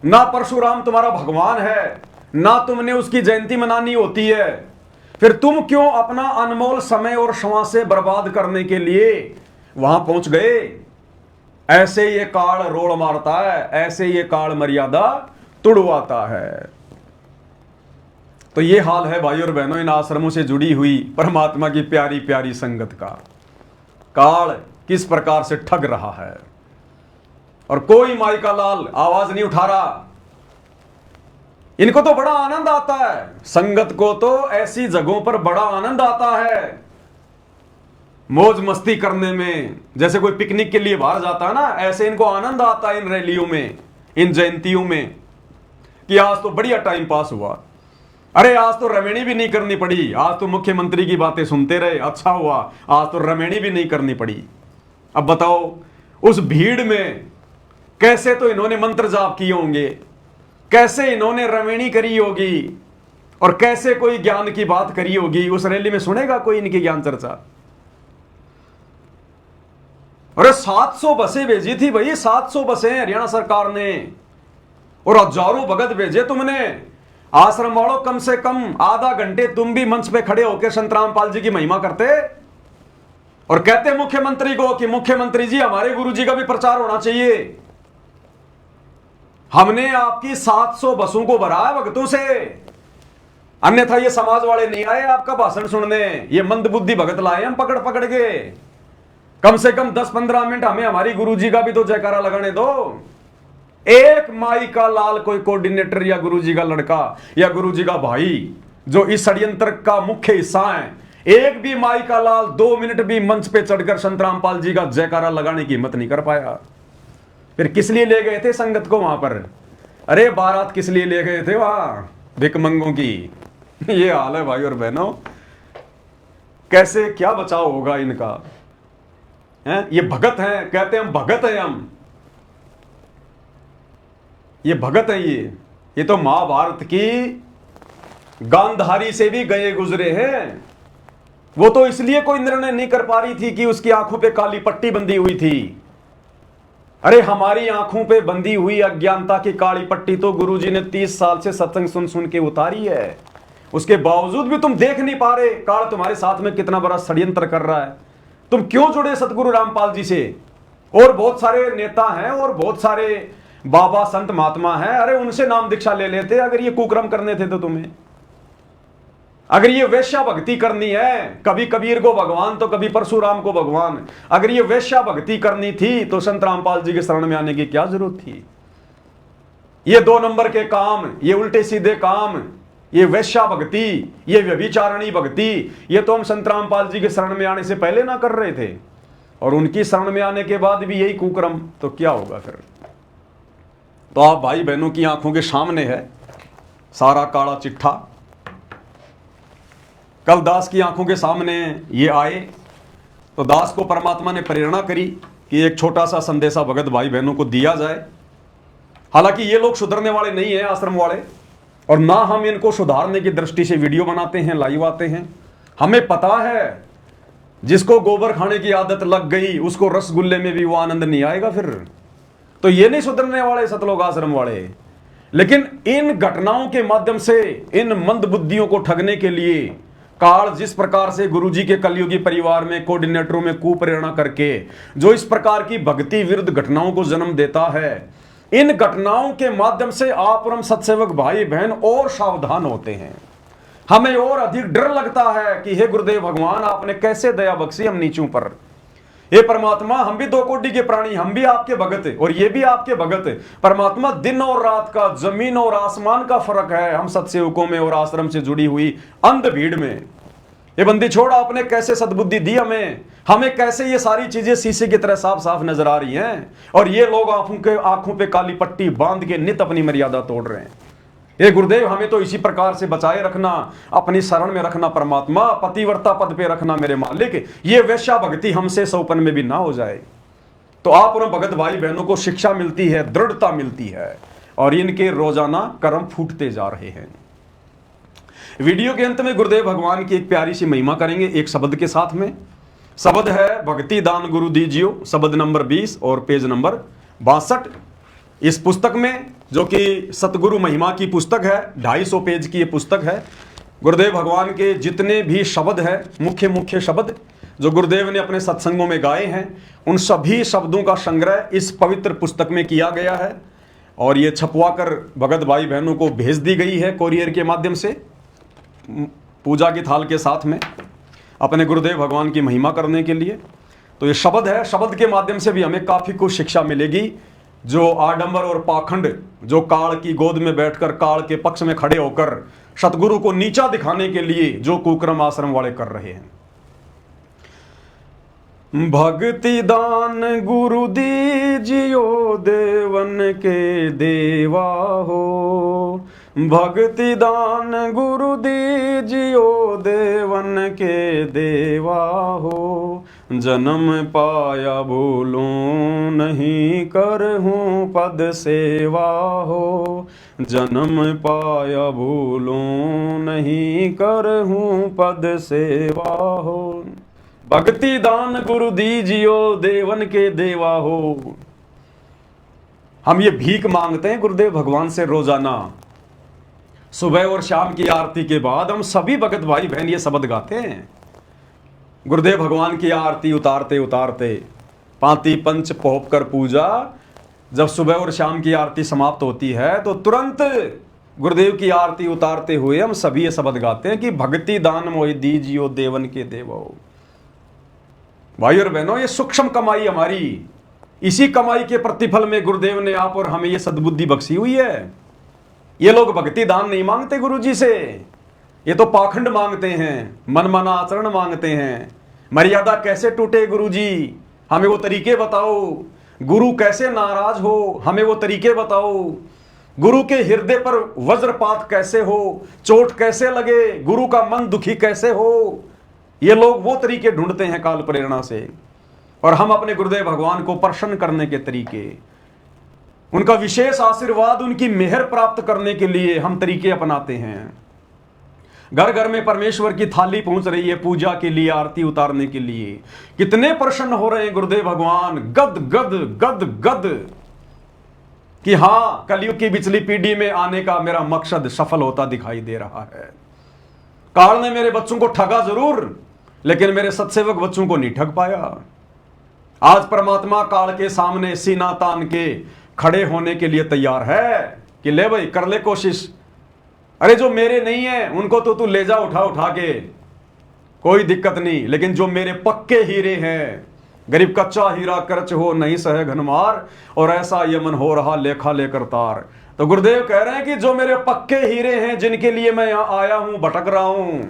ना परशुराम तुम्हारा भगवान है, ना तुमने उसकी जयंती मनानी होती है। फिर तुम क्यों अपना अनमोल समय और श्वासें बर्बाद करने के लिए वहां पहुंच गए? ऐसे ये काल रोड़ मारता है, ऐसे ये काल मर्यादा तुड़वाता है। तो ये हाल है भाई और बहनों इन आश्रमों से जुड़ी हुई परमात्मा की प्यारी प्यारी संगत का। काल किस प्रकार से ठग रहा है और कोई माई का लाल आवाज नहीं उठा रहा। इनको तो बड़ा आनंद आता है, संगत को तो ऐसी जगहों पर बड़ा आनंद आता है मौज मस्ती करने में। जैसे कोई पिकनिक के लिए बाहर जाता है ना, ऐसे इनको आनंद आता है इन रैलियों में, इन जयंतियों में, कि आज तो बढ़िया टाइम पास हुआ। अरे आज तो रमेणी भी नहीं करनी पड़ी, आज तो मुख्यमंत्री की बातें सुनते रहे, अच्छा हुआ, आज तो रमेणी भी नहीं करनी पड़ी। अब बताओ उस भीड़ में कैसे तो इन्होंने मंत्र जाप किए होंगे, कैसे इन्होंने रमेणी करी होगी और कैसे कोई ज्ञान की बात करी होगी। उस रैली में सुनेगा कोई इनकी ज्ञान चर्चा? अरे 700 बसें भेजी थी भाई, 700 बसें हरियाणा सरकार ने, और हजारों भगत भेजे तुमने। आश्रम वालों कम से कम आधा घंटे तुम भी मंच पे खड़े होकर संत रामपाल जी की महिमा करते और कहते मुख्यमंत्री को कि मुख्यमंत्री जी हमारे गुरु जी का भी प्रचार होना चाहिए। हमने आपकी 700 बसों को भरा है भक्तों से, अन्यथा ये समाज वाले नहीं आए आपका भाषण सुनने, ये मंदबुद्धि भगत लाए हम पकड़ पकड़ के। कम से कम 10-15 मिनट हमें हमारी गुरुजी का भी तो जयकारा लगाने दो। एक माई का लाल कोई कोऑर्डिनेटर या गुरुजी का लड़का या गुरुजी का भाई जो इस षड्यंत्र का मुख्य हिस्सा है, एक भी माई का लाल 2 मिनट भी मंच पे चढ़कर संत रामपाल जी का जयकारा लगाने की हिम्मत नहीं कर पाया। फिर किस लिए ले गए थे संगत को वहां पर? अरे बारात किस लिए ले गए थे वहां? भिकमंगों की। ये हाल है भाई और बहनों, कैसे क्या बचाव होगा इनका? ये भगत हैं, कहते हैं हम भगत हैं, हम ये भगत हैं। ये तो महाभारत की गांधारी से भी गए गुजरे हैं। वो तो इसलिए कोई निर्णय नहीं कर पा रही थी कि उसकी आंखों पे काली पट्टी बंधी हुई थी। अरे हमारी आंखों पे बंधी हुई अज्ञानता की काली पट्टी तो गुरुजी ने 30 साल से सत्संग सुन सुन के उतारी है। उसके बावजूद भी तुम देख नहीं पा रहे काल तुम्हारे साथ में कितना बड़ा षड्यंत्र कर रहा है। तुम क्यों जुड़े सतगुरु रामपाल जी से? और बहुत सारे नेता हैं और बहुत सारे बाबा संत महात्मा हैं, अरे उनसे नाम दीक्षा ले लेते अगर ये कुकर्म करने थे तो तुम्हें। अगर ये वैश्या भक्ति करनी है, कभी कबीर को भगवान तो कभी परशुराम को भगवान, अगर ये वैश्या भक्ति करनी थी तो संत रामपाल जी के शरण में आने की क्या जरूरत थी? ये 2 नंबर के काम, ये उल्टे सीधे काम, ये वैश्या भक्ति, ये व्यभिचारणी भक्ति, ये तो हम संत रामपाल जी के शरण में आने से पहले ना कर रहे थे, और उनकी शरण में आने के बाद भी यही कुकर्म, तो क्या होगा फिर? तो आप भाई बहनों की आंखों के सामने है सारा काला चिट्ठा। कल दास की आंखों के सामने ये आए तो दास को परमात्मा ने प्रेरणा करी कि एक छोटा सा संदेशा भगत भाई बहनों को दिया जाए। हालांकि ये लोग सुधरने वाले नहीं है आश्रम वाले, और ना हम इनको सुधारने की दृष्टि से वीडियो बनाते हैं, लाइव आते हैं। हमें पता है जिसको गोबर खाने की आदत लग गई उसको रसगुल्ले में भी वो आनंद नहीं आएगा फिर। तो ये नहीं सुधरने वाले सतलोक आश्रम वाले। लेकिन इन घटनाओं के माध्यम से इन मंद बुद्धियों को ठगने के लिए काल जिस प्रकार से गुरुजी के कलयुगी परिवार में कोऑर्डिनेटरों में कुप्रेरणा करके जो इस प्रकार की भक्ति विरुद्ध घटनाओं को जन्म देता है, इन घटनाओं के माध्यम से आप और हम सत्सेवक भाई बहन और सावधान होते हैं। हमें और अधिक डर लगता है कि हे गुरुदेव भगवान, आपने कैसे दया बख्शी हम नीचों पर। हे परमात्मा, हम भी 2 कोटि के प्राणी, हम भी आपके भगत और ये भी आपके भगत। परमात्मा, दिन और रात का, जमीन और आसमान का फर्क है हम सत्सेवकों में और आश्रम से जुड़ी हुई अंध भीड़ में। ये बंदी छोड़, आपने कैसे सद्बुद्धि दी हमें कैसे ये सारी चीजें शीशे की तरह साफ साफ नजर आ रही हैं, और ये लोग आंखों पे काली पट्टी बांध के नित अपनी मर्यादा तोड़ रहे हैं। हे गुरुदेव, हमें तो इसी प्रकार से बचाए रखना, अपनी शरण में रखना परमात्मा, पतिव्रता पद पे रखना मेरे मालिक। ये वैश्या भक्ति हमसे सौपन में भी ना हो जाए। तो आप और भगत भाई बहनों को शिक्षा मिलती है, दृढ़ता मिलती है, और इनके रोजाना कर्म फूटते जा रहे हैं। वीडियो के अंत में गुरुदेव भगवान की एक प्यारी सी महिमा करेंगे एक शब्द के साथ में। शब्द है भक्ति दान गुरु दीजियो, शब्द नंबर 20 और पेज नंबर 62। इस पुस्तक में, जो कि सतगुरु महिमा की पुस्तक है, 250 पेज की ये पुस्तक है। गुरुदेव भगवान के जितने भी शब्द है, मुख्य मुख्य शब्द जो गुरुदेव ने अपने सत्संगों में गाए हैं, उन सभी शब्दों का संग्रह इस पवित्र पुस्तक में किया गया है, और ये छपवा कर भगत भाई बहनों को भेज दी गई है कोरियर के माध्यम से। पूजा की थाल के साथ में अपने गुरुदेव भगवान की महिमा करने के लिए। तो ये शब्द है, शब्द के माध्यम से भी हमें काफ़ी कुछ शिक्षा मिलेगी। जो आडंबर और पाखंड, जो काल की गोद में बैठकर काल के पक्ष में खड़े होकर सतगुरु को नीचा दिखाने के लिए जो कुक्रम आश्रम वाले कर रहे हैं। भक्ति दान गुरु दीजियो देवन के देवा हो, भक्ति दान गुरु दीजियो देवन के देवा हो, जन्म पाया भूलूं नहीं करहूं पद सेवा हो, जन्म पाया भूलूं नहीं करहूं पद सेवा हो, भक्ति दान गुरु दीजियो देवन के देवा हो। हम ये भीख मांगते हैं गुरुदेव भगवान से रोजाना, सुबह और शाम की आरती के बाद हम सभी भगत भाई बहन ये शब्द गाते हैं। गुरुदेव भगवान की आरती उतारते उतारते पांति पंच पोप कर पूजा, जब सुबह और शाम की आरती समाप्त होती है तो तुरंत गुरुदेव की आरती उतारते हुए हम सभी ये शब्द गाते हैं कि भक्ति दान मोहि दीजियो देवन के देवो। भाई और बहनों, ये सूक्ष्म कमाई हमारी, इसी कमाई के प्रतिफल में गुरुदेव ने आप और हमें ये सद्बुद्धि बख्शी हुई है। ये लोग भक्ति दान नहीं मांगते गुरु जी से, ये तो पाखंड मांगते हैं, मनमाना आचरण मांगते हैं। मर्यादा कैसे टूटे गुरु जी, हमें वो तरीके बताओ। गुरु कैसे नाराज हो, हमें वो तरीके बताओ। गुरु के हृदय पर वज्रपात कैसे हो, चोट कैसे लगे, गुरु का मन दुखी कैसे हो, ये लोग वो तरीके ढूंढते हैं काल प्रेरणा से। और हम अपने गुरुदेव भगवान को प्रसन्न करने के तरीके, उनका विशेष आशीर्वाद, उनकी मेहर प्राप्त करने के लिए हम तरीके अपनाते हैं। घर घर में परमेश्वर की थाली पहुंच रही है पूजा के लिए, आरती उतारने के लिए। कितने प्रसन्न हो रहे हैं गुरुदेव भगवान, गद गद गद गद कि हां, कलयुग की पिछली पीढ़ी में आने का मेरा मकसद सफल होता दिखाई दे रहा है। काल ने मेरे बच्चों को ठगा जरूर, लेकिन मेरे सत्सेवक बच्चों को नहीं ठग पाया। आज परमात्मा काल के सामने सीना तान के खड़े होने के लिए तैयार है कि ले भाई, कर ले कोशिश। अरे जो मेरे नहीं है उनको तो तू ले जा उठा उठा के, कोई दिक्कत नहीं, लेकिन जो मेरे पक्के हीरे हैं, गरीब कच्चा हीरा करच हो नहीं सहे घनमार, और ऐसा यमन हो रहा लेखा लेकर तार। तो गुरुदेव कह रहे हैं कि जो मेरे पक्के हीरे हैं, जिनके लिए मैं यहां आया हूं, भटक रहा हूं,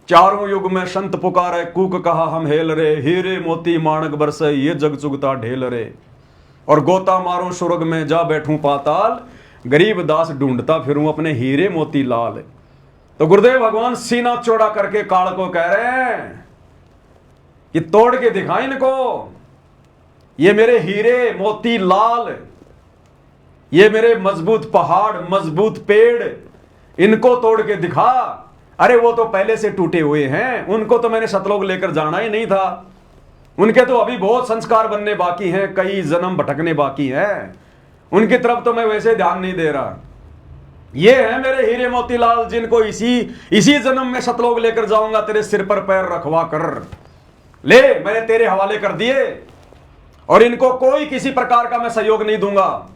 चारों युग में संत पुकारे, कूक कहा हम हेल रे, हीरे मोती माणक बरसे ये जग चुगता ढेल रे, और गोता मारो सुरग में जा बैठूं पाताल, गरीब दास ढूंढता फिरूं अपने हीरे मोती लाल। तो गुरुदेव भगवान सीना चौड़ा करके काल को कह रहे हैं कि तोड़ के दिखा इनको, ये मेरे हीरे मोती लाल, ये मेरे मजबूत पहाड़, मजबूत पेड़, इनको तोड़ के दिखा। अरे वो तो पहले से टूटे हुए हैं, उनको तो मैंने सतलोक लेकर जाना ही नहीं था। उनके तो अभी बहुत संस्कार बनने बाकी हैं, कई जन्म भटकने बाकी हैं, उनकी तरफ तो मैं वैसे ध्यान नहीं दे रहा। ये है मेरे हीरे मोतीलाल, जिनको इसी जन्म में सतलोक लेकर जाऊंगा, तेरे सिर पर पैर रखवा कर। ले, मैंने तेरे हवाले कर दिए, और इनको कोई किसी प्रकार का मैं सहयोग नहीं दूंगा,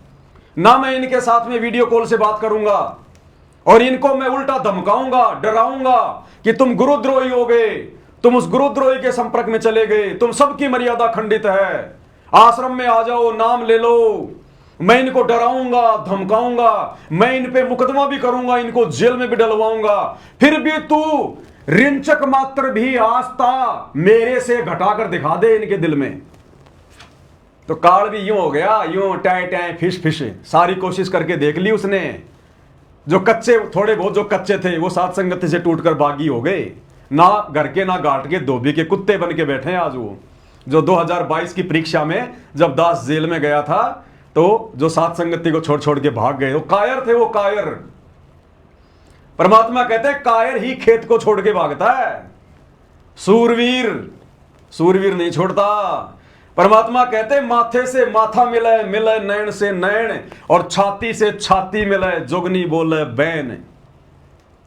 ना मैं इनके साथ में वीडियो कॉल से बात करूंगा, और इनको मैं उल्टा धमकाऊंगा, डराऊंगा कि तुम गुरुद्रोही हो गए, तुम उस गुरुद्रोही के संपर्क में चले गए, तुम सबकी मर्यादा खंडित है, आश्रम में आ जाओ, नाम ले लो। मैं इनको डराऊंगा, धमकाऊंगा, मैं इन पे मुकदमा भी करूंगा, इनको जेल में भी डलवाऊंगा, फिर भी तू रिंचक मात्र भी आस्था मेरे से घटाकर दिखा दे इनके दिल में। तो काल भी यूं हो गया, यूं टाय टाय फिश फिश, सारी कोशिश करके देख ली उसने। जो कच्चे, थोड़े बहुत जो कच्चे थे, वो साथ संगति से टूटकर बागी हो गए, ना घर के ना घाट के, धोबी के कुत्ते बन के बैठे हैं आज वो। जो 2022 की परीक्षा में जब दास जेल में गया था, तो जो साथ संगति को छोड़ छोड़ के भाग गए, वो कायर थे, वो कायर। परमात्मा कहते हैं कायर ही खेत को छोड़ के भागता है, सूरवीर नहीं छोड़ता। परमात्मा कहते हैं माथे से माथा मिले, मिले नैन से नैन, और छाती से छाती मिले, जोगनी बोले बैन।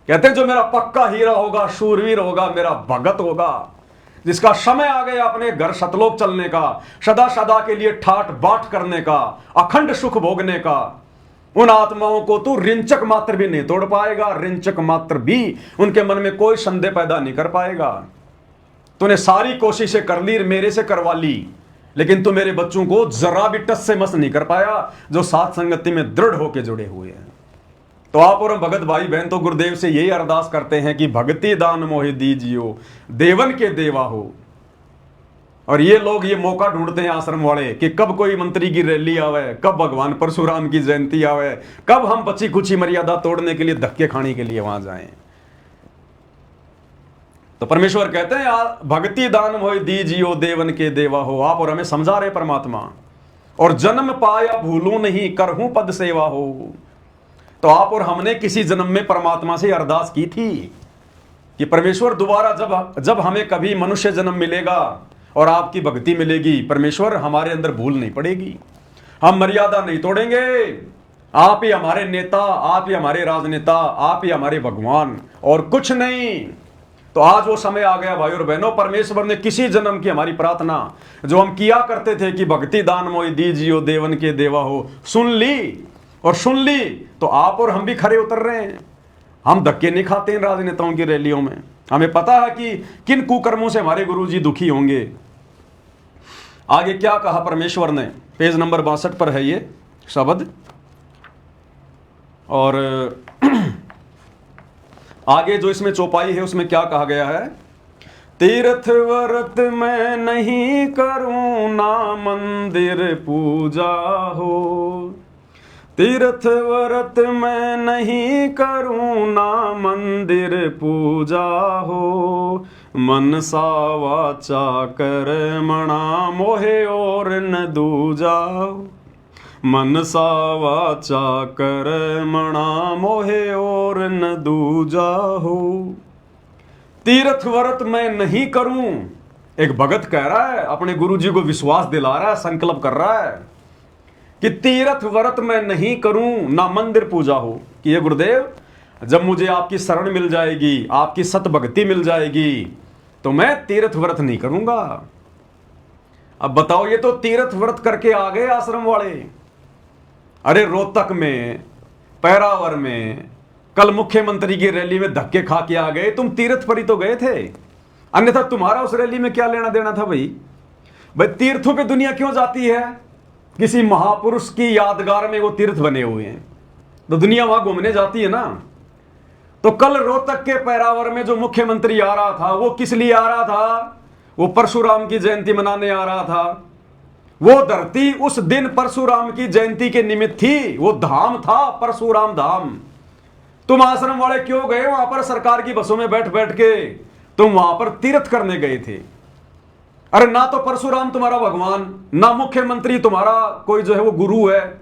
कहते हैं जो मेरा पक्का हीरा होगा, शूरवीर होगा, मेरा भगत होगा, जिसका समय आ गया अपने घर सतलोक चलने का, सदा सदा के लिए ठाट बाट करने का, अखंड सुख भोगने का, उन आत्माओं को तू रिंचक मात्र भी नहीं तोड़ पाएगा, रिंचक मात्र भी उनके मन में कोई संदेह पैदा नहीं कर पाएगा। तूने सारी कोशिशें कर ली, मेरे से करवा ली, लेकिन तू मेरे बच्चों को जरा भी टस से मस नहीं कर पाया, जो साथ संगति में दृढ़ होकर जुड़े हुए हैं। तो आप और भगत भाई बहन तो गुरुदेव से यही अरदास करते हैं कि भक्ति दान मोहि दीजियो, देवन के देवा हो। और ये लोग ये मौका ढूंढते हैं आश्रम वाले कि कब कोई मंत्री की रैली आवे, कब भगवान परशुराम की जयंती आवे, कब हम बची कुची मर्यादा तोड़ने के लिए धक्के खाने के लिए वहां जाएं। तो परमेश्वर कहते हैं भक्ति दान मोहि दीजियो, देवन के देवा हो। आप और हमें समझा रहे परमात्मा, और जन्म पाया भूलूं नहीं, करहूं पद सेवा हो। तो आप और हमने किसी जन्म में परमात्मा से अरदास की थी कि परमेश्वर दोबारा जब हमें कभी मनुष्य जन्म मिलेगा और आपकी भक्ति मिलेगी, परमेश्वर हमारे अंदर भूल नहीं पड़ेगी, हम मर्यादा नहीं तोड़ेंगे, आप ही हमारे नेता, आप ही हमारे राजनेता, आप ही हमारे भगवान, और कुछ नहीं। तो आज वो समय आ गया भाई और बहनों, परमेश्वर ने किसी जन्म की हमारी प्रार्थना जो हम किया करते थे कि भक्ति दान मोहि दीजियो, देवन के देवा हो, सुन ली। और सुन ली तो आप और हम भी खरे उतर रहे हैं। हम धक्के नहीं खाते इन राजनेताओं की रैलियों में। हमें पता है कि किन कुकर्मों से हमारे गुरुजी दुखी होंगे। आगे क्या कहा परमेश्वर ने, पेज नंबर 62 पर है ये शब्द, और आगे जो इसमें चौपाई है उसमें क्या कहा गया है, तीर्थ व्रत मैं नहीं करूं ना मंदिर पूजा हो, तीर्थ व्रत मैं नहीं करूं ना मंदिर पूजा हो, मनसा वाचा कर्मणा मोहे और न दूजा, मनसा वाचा कर्मणा मोहे और न दूजा हो। तीर्थ व्रत मैं नहीं करूं, एक भगत कह रहा है, अपने गुरुजी को विश्वास दिला रहा है, संकल्प कर रहा है कि तीर्थ व्रत मैं नहीं करूं ना मंदिर पूजा हो। कि ये गुरुदेव, जब मुझे आपकी शरण मिल जाएगी, आपकी सत भक्ति मिल जाएगी, तो मैं तीर्थ व्रत नहीं करूंगा। अब बताओ, ये तो तीर्थ व्रत करके आ गए आश्रम वाले। अरे रोहतक में, पैरावर में, कल मुख्यमंत्री की रैली में धक्के खा के आ गए, तुम तीर्थ पर ही तो गए थे, अन्यथा तुम्हारा उस रैली में क्या लेना देना था भाई। तीर्थों पे दुनिया क्यों जाती है? किसी महापुरुष की यादगार में वो तीर्थ बने हुए हैं, तो दुनिया वहां घूमने जाती है ना। तो कल रोहतक के पैरावर में जो मुख्यमंत्री आ रहा था, वो किस लिए आ रहा था? वो परशुराम की जयंती मनाने आ रहा था। वो धरती उस दिन परशुराम की जयंती के निमित्त थी, वो धाम था परशुराम धाम। तुम आश्रम वाले क्यों गए वहां पर? सरकार की बसों में बैठ बैठ के तुम वहां पर तीर्थ करने गए थे। अरे ना तो परशुराम तुम्हारा भगवान, ना मुख्यमंत्री तुम्हारा कोई जो है वो गुरु है,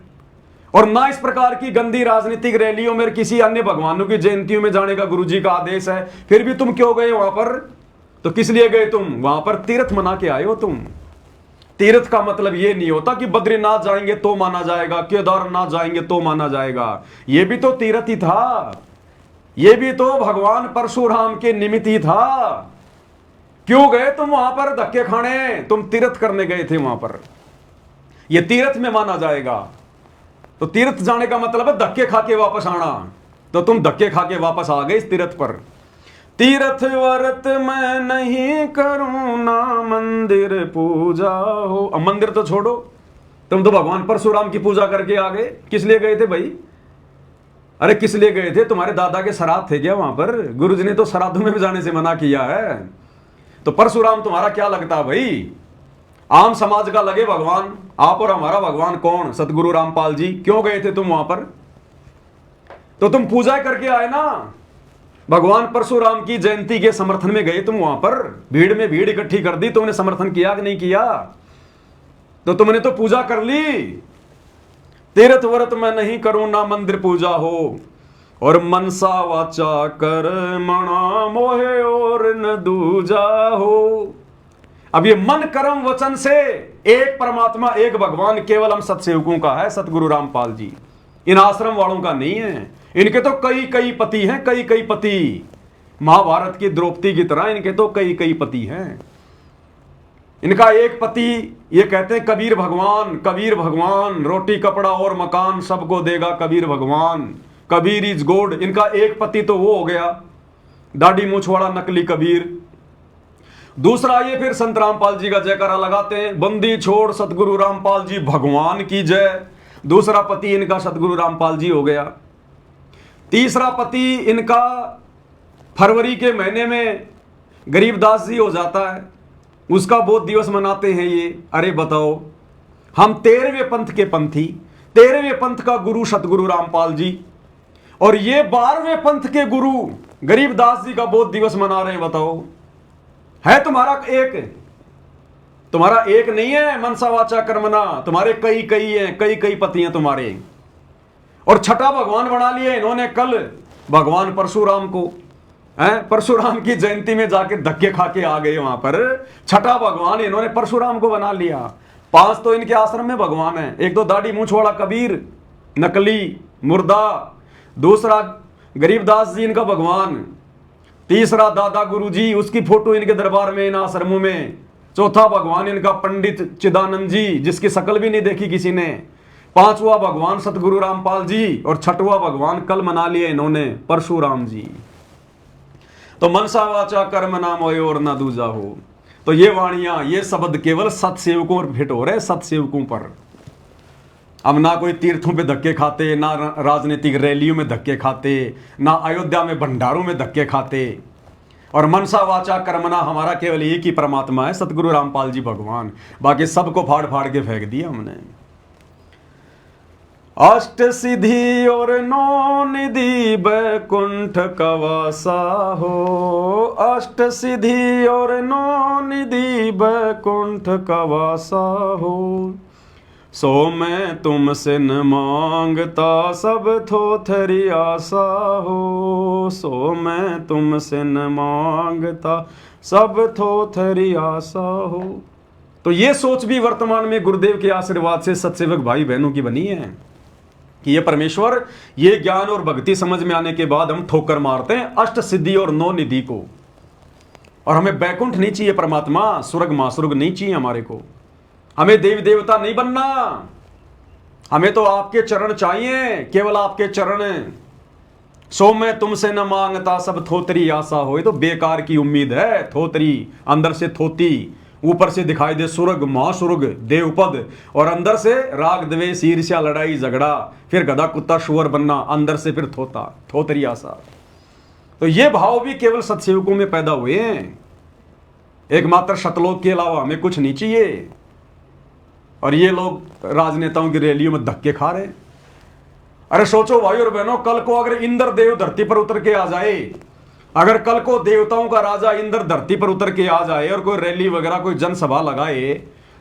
और ना इस प्रकार की गंदी राजनीतिक रैलियों में किसी अन्य भगवानों की जयंतियों में जाने का गुरुजी का आदेश है। फिर भी तुम क्यों गए वहां पर? तो किस लिए गए तुम वहां पर? तीर्थ मना के आए हो तुम। तीर्थ का मतलब ये नहीं होता कि बद्रीनाथ जाएंगे तो माना जाएगा, केदारनाथ जाएंगे तो माना जाएगा। ये भी तो तीर्थ ही था, ये भी तो भगवान परशुराम के निमित्त ही था। क्यों गए तुम वहां पर धक्के खाने? तुम तीर्थ करने गए थे वहां पर, ये तीर्थ में माना जाएगा। तो तीर्थ जाने का मतलब है धक्के खा के वापस आना। तो तुम धक्के खा के वापस आ गए इस तीर्थ पर। तीर्थ व्रत मैं नहीं करूं ना मंदिर पूजा हो। अब मंदिर तो छोड़ो, तुम तो भगवान परशुराम की पूजा करके आ गए। किस लिए गए थे भाई? अरे किस लिए गए थे? तुम्हारे दादा के श्राद्ध थे क्या वहां पर? गुरुजी ने तो श्राद्धों में भी जाने से मना किया है। तो परशुराम तुम्हारा क्या लगता है भाई? आम समाज का लगे भगवान। आप और हमारा भगवान कौन? सतगुरु रामपाल जी। क्यों गए थे तुम वहां पर? तो तुम पूजा करके आए ना। भगवान परशुराम की जयंती के समर्थन में गए तुम वहां पर, भीड़ में भीड़ इकट्ठी कर दी। तुमने समर्थन किया कि नहीं किया? तो तुमने तो पूजा कर ली। तीर्थ व्रत मैं नहीं करूं ना मंदिर पूजा हो, और मनसा वाचा कर्मणा मोहे और न दूजा हो। अब ये मन कर्म वचन से एक परमात्मा, एक भगवान केवल हम सतसेवकों का है, सतगुरु रामपाल जी। इन आश्रम वालों का नहीं है। इनके तो कई कई पति हैं, कई कई पति। महाभारत की द्रौपदी की तरह इनके तो कई कई पति हैं। इनका एक पति, ये कहते हैं कबीर भगवान, रोटी कपड़ा और मकान सबको देगा कबीर भगवान, कबीर इज गॉड। इनका एक पति तो वो हो गया दाढ़ी मूछ वाला नकली कबीर। दूसरा ये फिर संत रामपाल जी का जयकारा लगाते हैं, बंदी छोड़ सतगुरु रामपाल जी भगवान की जय। दूसरा पति इनका सतगुरु रामपाल जी हो गया। तीसरा पति इनका फरवरी के महीने में गरीबदास जी हो जाता है, उसका बोध दिवस मनाते हैं ये। अरे बताओ, हम 13वें पंथ के पंथी, 13वें पंथ का गुरु सतगुरु रामपाल जी, और ये 12वें पंथ के गुरु गरीबदास जी का बोध दिवस मना रहे हैं। बताओ, है तुम्हारा एक नहीं है मनसा वाचा कर्मना, तुम्हारे कई हैं, कई पति हैं तुम्हारे। और छठा भगवान बना लिए इन्होंने कल भगवान परशुराम को। परशुराम की जयंती में जाके धक्के खा के आ गए वहां पर, छठा भगवान इन्होंने परशुराम को बना लिया। 5 तो इनके आश्रम में भगवान है, एक तो दाढ़ी मूछ वाला कबीर नकली मुर्दा, दूसरा गरीबदास जी इनका भगवान, तीसरा दादा गुरु जी, उसकी फोटो इनके दरबार में इन आश्रमों में, चौथा भगवान इनका पंडित चिदानंद जी जिसकी शक्ल भी नहीं देखी किसी ने, 5वां भगवान सतगुरु रामपाल जी, और 6वां भगवान कल मना लिए इन्होंने परशुराम जी। तो मनसा वाचा कर्म नाम होए और ना दूजा हो। तो ये वाणियां, ये शब्द केवल सत्सेवकों पर फिट हो रहे, सत्सेवकों पर। अब ना कोई तीर्थों पे धक्के खाते, ना राजनीतिक रैलियों में धक्के खाते, ना अयोध्या में भंडारों में धक्के खाते। और मनसा वाचा कर्मना हमारा केवल एक ही परमात्मा है, सतगुरु रामपाल जी भगवान। बाकी सबको फाड़ फाड़ के फेंक दिया हमने। अष्ट सिद्धि और 9 निधि बैकुंठ कवासा हो, अष्ट सिद्धि और 9 निधि बैकुंठ कवासा हो। सो मैं तुमसे न मांगता सब थोथरी आशा हो, सो मैं तुमसे न मांगता सब थोथरी आशा हो। तो ये सोच भी वर्तमान में गुरुदेव के आशीर्वाद से सत्सेवक भाई बहनों की बनी है कि ये परमेश्वर, ये ज्ञान और भक्ति समझ में आने के बाद हम ठोकर मारते हैं अष्ट सिद्धि और 9 निधि को। और हमें बैकुंठ नहीं चाहिए परमात्मा, स्वर्ग मासुर्ग नहीं चाहिए हमारे को, हमें देवी देवता नहीं बनना, हमें तो आपके चरण चाहिए, केवल आपके चरण। सो मैं तुमसे न मांगता सब थोतरी आशा हो। ये तो बेकार की उम्मीद है, थोतरी अंदर से थोती, ऊपर से दिखाई दे स्वर्ग महास्वर्ग देवपद, और अंदर से राग द्वेष ईर्ष्या लड़ाई झगड़ा, फिर गधा कुत्ता शुअर बनना, अंदर से फिर थोतरी आशा। तो ये भाव भी केवल सत्सेवकों में पैदा हुए हैं। एकमात्र सतलोक के अलावा हमें कुछ नहीं चाहिए। और ये लोग राजनेताओं की रैलियों में धक्के खा रहे हैं। अरे सोचो भाई और बहनों, कल को अगर इंद्र देव धरती पर उतर के आ जाए, अगर कल को देवताओं का राजा इंद्र धरती पर उतर के आ जाए और कोई रैली वगैरह कोई जनसभा लगाए,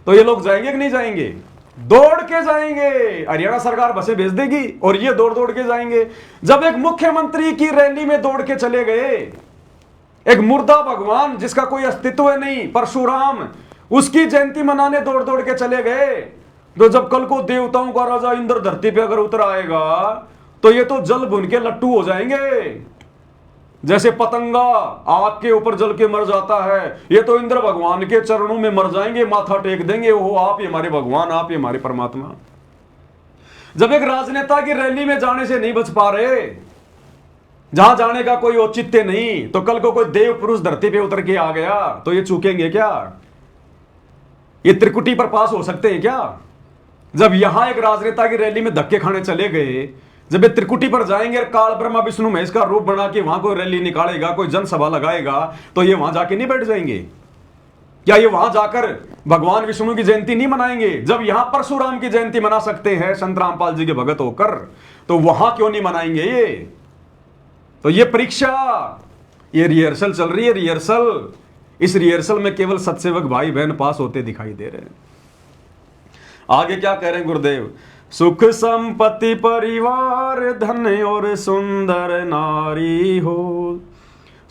तो ये लोग जाएंगे कि नहीं जाएंगे? दौड़ के जाएंगे। हरियाणा सरकार बसें भेज देगी और ये दौड़ दौड़ के जाएंगे। जब एक मुख्यमंत्री की रैली में दौड़ के चले गए, एक मुर्दा भगवान जिसका कोई अस्तित्व नहीं, परशुराम, उसकी जयंती मनाने दौड़ दौड़ के चले गए, तो जब कल को देवताओं का राजा इंद्र धरती पे अगर उतर आएगा, तो ये तो जल भुन के लट्टू हो जाएंगे। जैसे पतंगा आग के ऊपर जल के मर जाता है, ये तो इंद्र भगवान के चरणों में मर जाएंगे, माथा टेक देंगे, वो आप ही हमारे भगवान, आप ही हमारे परमात्मा। जब एक राजनेता की रैली में जाने से नहीं बच पा रहे, जहां जाने का कोई औचित्य नहीं, तो कल को कोई देव पुरुष धरती पे उतर के आ गया, तो ये चूकेंगे क्या? ये त्रिकुटी पर पास हो सकते हैं क्या? जब यहां एक राजनेता की रैली में धक्के खाने चले गए, जब ये त्रिकुटी पर जाएंगे, काल ब्रह्मा विष्णु महेश का रूप बना के वहां कोई रैली निकालेगा, कोई जनसभा लगाएगा, तो ये वहां जाके नहीं बैठ जाएंगे क्या? ये वहां जाकर भगवान विष्णु की जयंती नहीं मनाएंगे? जब यहां परशुराम की जयंती मना सकते हैं संत रामपाल जी के भगत होकर, तो वहां क्यों नहीं मनाएंगे ये? तो ये परीक्षा, ये रिहर्सल चल रही है, रिहर्सल। इस रिहर्सल में केवल सत्सेवक भाई बहन पास होते दिखाई दे रहे हैं। आगे क्या कह रहे हैं गुरुदेव? सुख संपत्ति परिवार धन और सुंदर नारी हो,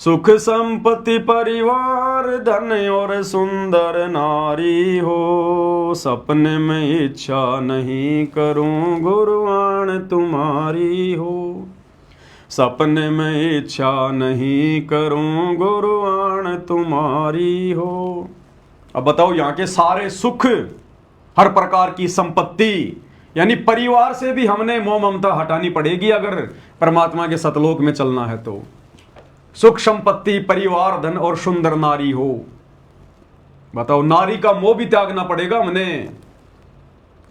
सुख संपत्ति परिवार धन और सुंदर नारी हो, सपने में इच्छा नहीं करूं गुरुआन तुम्हारी हो, सपने में इच्छा नहीं करूं गुरुआन तुम्हारी हो। अब बताओ, यहाँ के सारे सुख, हर प्रकार की संपत्ति, यानी परिवार से भी हमने मोह ममता हटानी पड़ेगी अगर परमात्मा के सतलोक में चलना है तो। सुख संपत्ति, परिवार, धन और सुंदर नारी हो। बताओ, नारी का मोह भी त्यागना पड़ेगा हमने।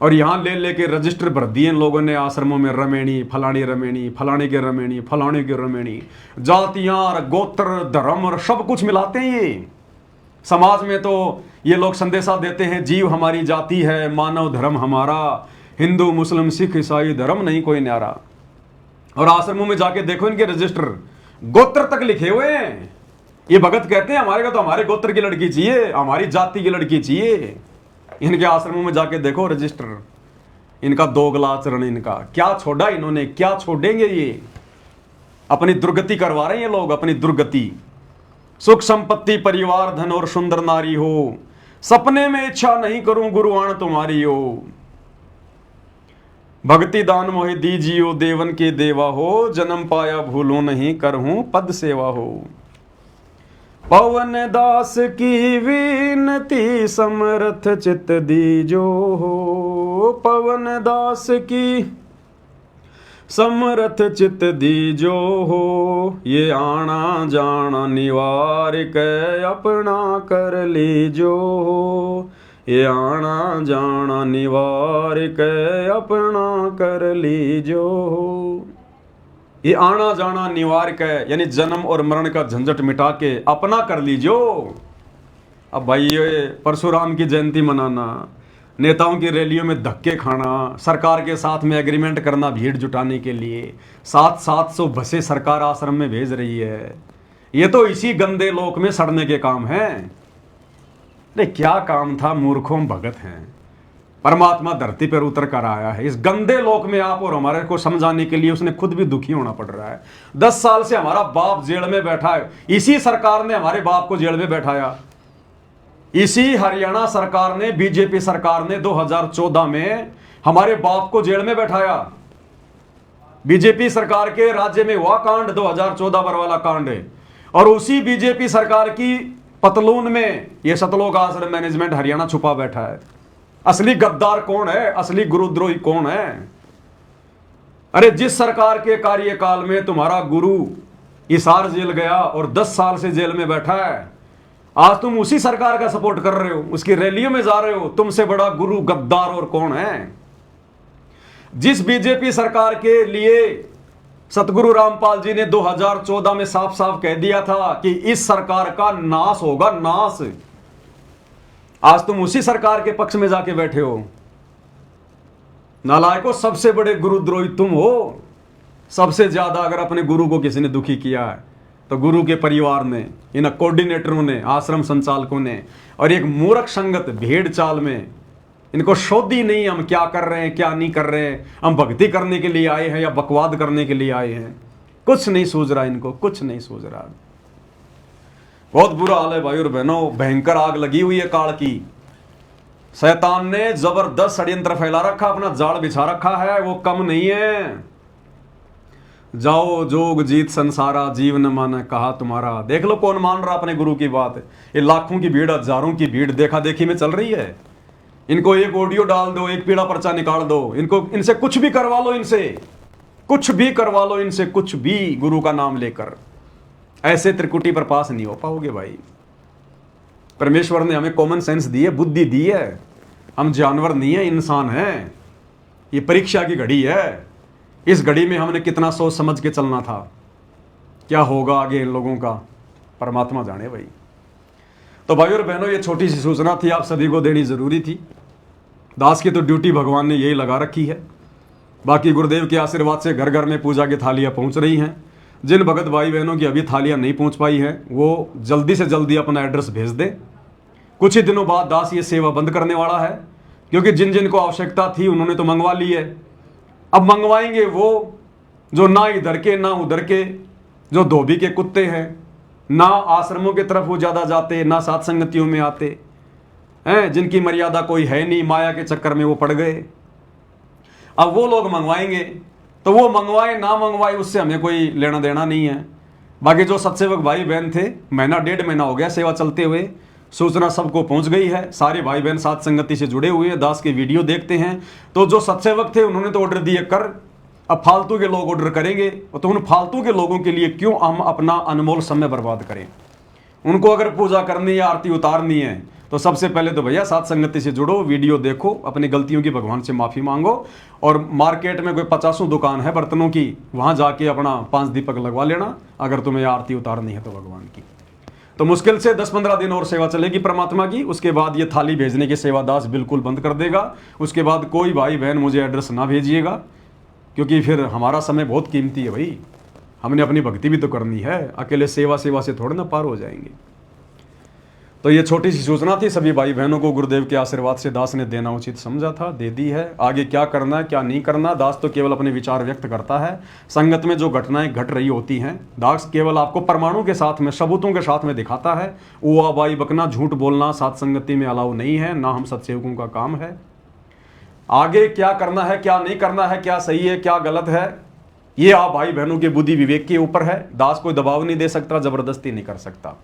और यहां ले लेके रजिस्टर भर दिए इन लोगों ने आश्रमों में, रमेणी, फलानी रमेणी, फलाने के रमेणी, फलाने के रमेणी, जातियां, गोत्र, धर्म और सब कुछ मिलाते हैं ये। समाज में तो ये लोग संदेशा देते हैं, जीव हमारी जाति है, मानव धर्म हमारा, हिंदू मुस्लिम सिख ईसाई धर्म नहीं कोई न्यारा। और आश्रमों में जाके देखो इनके रजिस्टर, गोत्र तक लिखे हुए हैं। ये भगत कहते हैं हमारे को तो हमारे गोत्र की लड़की चाहिए, हमारी जाति की लड़की चाहिए। इनके आश्रमों में जाके देखो रजिस्टर, इनका दोगला आचरण, इनका क्या छोड़ा इन्होंने, क्या छोड़ेंगे ये। अपनी दुर्गति करवा रहे हैं ये लोग, अपनी दुर्गति। सुख संपत्ति, परिवार, धन और सुंदर नारी हो, सपने में इच्छा नहीं करूं गुरुआण तुम्हारी हो। भक्ति दान मोहि दीजियो देवन के देवा हो, जन्म पाया भूलो नहीं करहूं पद सेवा हो। पवन दास की विनती समर्थ चित दीजो हो, पवन दास की समर्थ चित दीजो हो। ये आना जाना निवार के अपना कर लीजो हो, ये आना जाना निवार के अपना कर लीजो हो। ये आना जाना निवार के यानी जन्म और मरण का झंझट मिटा के अपना कर लीजो। अब भाई ये परशुराम की जयंती मनाना, नेताओं की रैलियों में धक्के खाना, सरकार के साथ में एग्रीमेंट करना भीड़ जुटाने के लिए, 700 बसें सरकार आश्रम में भेज रही है, ये तो इसी गंदे लोक में सड़ने के काम हैं। अरे क्या काम था, मूर्खों भगत हैं। परमात्मा धरती पर उतर कर आया है इस गंदे लोक में, आप और हमारे को समझाने के लिए उसने खुद भी दुखी होना पड़ रहा है। 10 साल से हमारा बाप जेल में बैठा है, इसी सरकार ने हमारे बाप को जेल में बैठाया। इसी हरियाणा सरकार ने, बीजेपी सरकार ने 2014 में हमारे बाप को जेल में बैठाया। बीजेपी सरकार के राज्य में हुआ कांड 2014 बरवाला कांड है, और उसी बीजेपी सरकार की पतलून में यह सतलोक आश्रम मैनेजमेंट हरियाणा छुपा बैठा है। असली गद्दार कौन है, असली गुरुद्रोही कौन है? अरे जिस सरकार के कार्यकाल में तुम्हारा गुरु हिसार जेल गया और 10 साल से जेल में बैठा है, आज तुम उसी सरकार का सपोर्ट कर रहे हो, उसकी रैलियों में जा रहे हो। तुमसे बड़ा गुरु गद्दार और कौन है? जिस बीजेपी सरकार के लिए सतगुरु रामपाल जी ने 2014 में साफ साफ कह दिया था कि इस सरकार का नाश होगा, नाश, आज तुम उसी सरकार के पक्ष में जाके बैठे हो। नालायकों, सबसे बड़े गुरुद्रोही तुम हो। सबसे ज्यादा अगर अपने गुरु को किसी ने दुखी किया है तो गुरु के परिवार ने, इन कोऑर्डिनेटरों ने, आश्रम संचालकों ने, और एक मूर्ख संगत भेड़ चाल में। इनको शोधी नहीं हम क्या कर रहे हैं क्या नहीं कर रहे हैं, हम भक्ति करने के लिए आए हैं या बकवाद करने के लिए आए हैं, कुछ नहीं सूझ रहा इनको, कुछ नहीं सूझ रहा। बहुत बुरा हाल है भाई और बहनों, भयंकर आग लगी हुई है काल की। शैतान ने जबरदस्त षड्यंत्र फैला रखा, अपना जाल बिछा रखा है, वो कम नहीं है। जाओ जोग जीत संसारा, जीव न माने कहा तुम्हारा। देख लो कौन मान रहा अपने गुरु की बात। ये लाखों की भीड़, हजारों की भीड़ देखा देखी में चल रही है। इनको एक ऑडियो डाल दो, एक पीड़ा पर्चा निकाल दो, इनको इनसे कुछ भी करवा लो, इनसे कुछ भी करवा लो, इनसे कुछ भी, गुरु का नाम लेकर। ऐसे त्रिकुटी पर पास नहीं हो पाओगे भाई। परमेश्वर ने हमें कॉमन सेंस दी है, बुद्धि दी है। हम जानवर नहीं है, इंसान हैं। ये परीक्षा की घड़ी है। इस घड़ी में हमने कितना सोच समझ के चलना था, क्या होगा आगे इन लोगों का, परमात्मा जाने भाई। तो भाई और बहनों, ये छोटी सी सूचना थी, आप सभी को देनी जरूरी थी। दास की तो ड्यूटी भगवान ने यही लगा रखी है। बाकी गुरुदेव के आशीर्वाद से घर घर में पूजा की थालियां पहुंच रही हैं। जिन भगत भाई बहनों की अभी थालियां नहीं पहुंच पाई हैं, वो जल्दी से जल्दी अपना एड्रेस भेज दें। कुछ ही दिनों बाद दास ये सेवा बंद करने वाला है, क्योंकि जिन जिन को आवश्यकता थी उन्होंने तो मंगवा ली है। अब मंगवाएंगे वो जो ना इधर के ना उधर के, जो धोबी के कुत्ते हैं, ना आश्रमों की तरफ वो ज़्यादा जाते, ना साथ संगतियों में आते हैं, जिनकी मर्यादा कोई है नहीं, माया के चक्कर में वो पड़ गए। अब वो लोग मंगवाएंगे, तो वो मंगवाए ना मंगवाए उससे हमें कोई लेना देना नहीं है। बाकी जो सत्सेवक भाई बहन थे, महीना 1.5 महीना हो गया सेवा चलते हुए, सूचना सबको पहुंच गई है, सारे भाई बहन साथ संगति से जुड़े हुए हैं, दास के वीडियो देखते हैं। तो जो सत्सेवक थे उन्होंने तो ऑर्डर दिए कर, अब फालतू के लोग ऑर्डर करेंगे, तो उन फालतू के लोगों के लिए क्यों हम अपना अनमोल समय बर्बाद करें। उनको अगर पूजा करनी या आरती उतारनी है तो सबसे पहले तो भैया साथ संगति से जुड़ो, वीडियो देखो, अपनी गलतियों की भगवान से माफी मांगो, और मार्केट में कोई 50 दुकान है बर्तनों की, वहां जाके अपना 5 दीपक लगवा लेना अगर तुम्हें आरती उतारनी है तो भगवान की। तो मुश्किल से 10-15 दिन और सेवा चलेगी परमात्मा की, उसके बाद ये थाली भेजने के सेवादास बिल्कुल बंद कर देगा। उसके बाद कोई भाई बहन मुझे एड्रेस ना भेजिएगा, क्योंकि फिर हमारा समय बहुत कीमती है भाई, हमने अपनी भक्ति भी तो करनी है, अकेले सेवा से थोड़े ना पार हो जाएंगे। तो ये छोटी सी सूचना थी, सभी भाई बहनों को गुरुदेव के आशीर्वाद से दास ने देना उचित समझा था, दे दी है। आगे क्या करना है क्या नहीं करना, दास तो केवल अपने विचार व्यक्त करता है। संगत में जो घटनाएं घट रही होती हैं, दास केवल आपको प्रमाणों के साथ में, सबूतों के साथ में दिखाता है। उआ बाई बकना, झूठ बोलना साथ संगति में अलाउ नहीं है, ना हम सत्सेवकों का काम है। आगे क्या करना है क्या नहीं करना है, क्या सही है क्या गलत है, ये आप भाई बहनों के बुद्धि विवेक के ऊपर है। दास कोई दबाव नहीं दे सकता, जबरदस्ती नहीं कर सकता।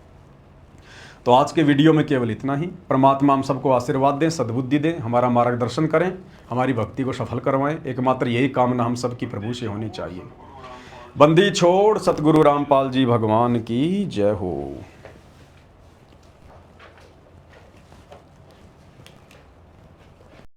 तो आज के वीडियो में केवल इतना ही। परमात्मा हम सबको आशीर्वाद दें, सद्बुद्धि दें, हमारा मार्गदर्शन करें, हमारी भक्ति को सफल करवाएं। एकमात्र यही कामना हम सबकी प्रभु से होनी चाहिए। बंदी छोड़ सतगुरु रामपाल जी भगवान की जय हो।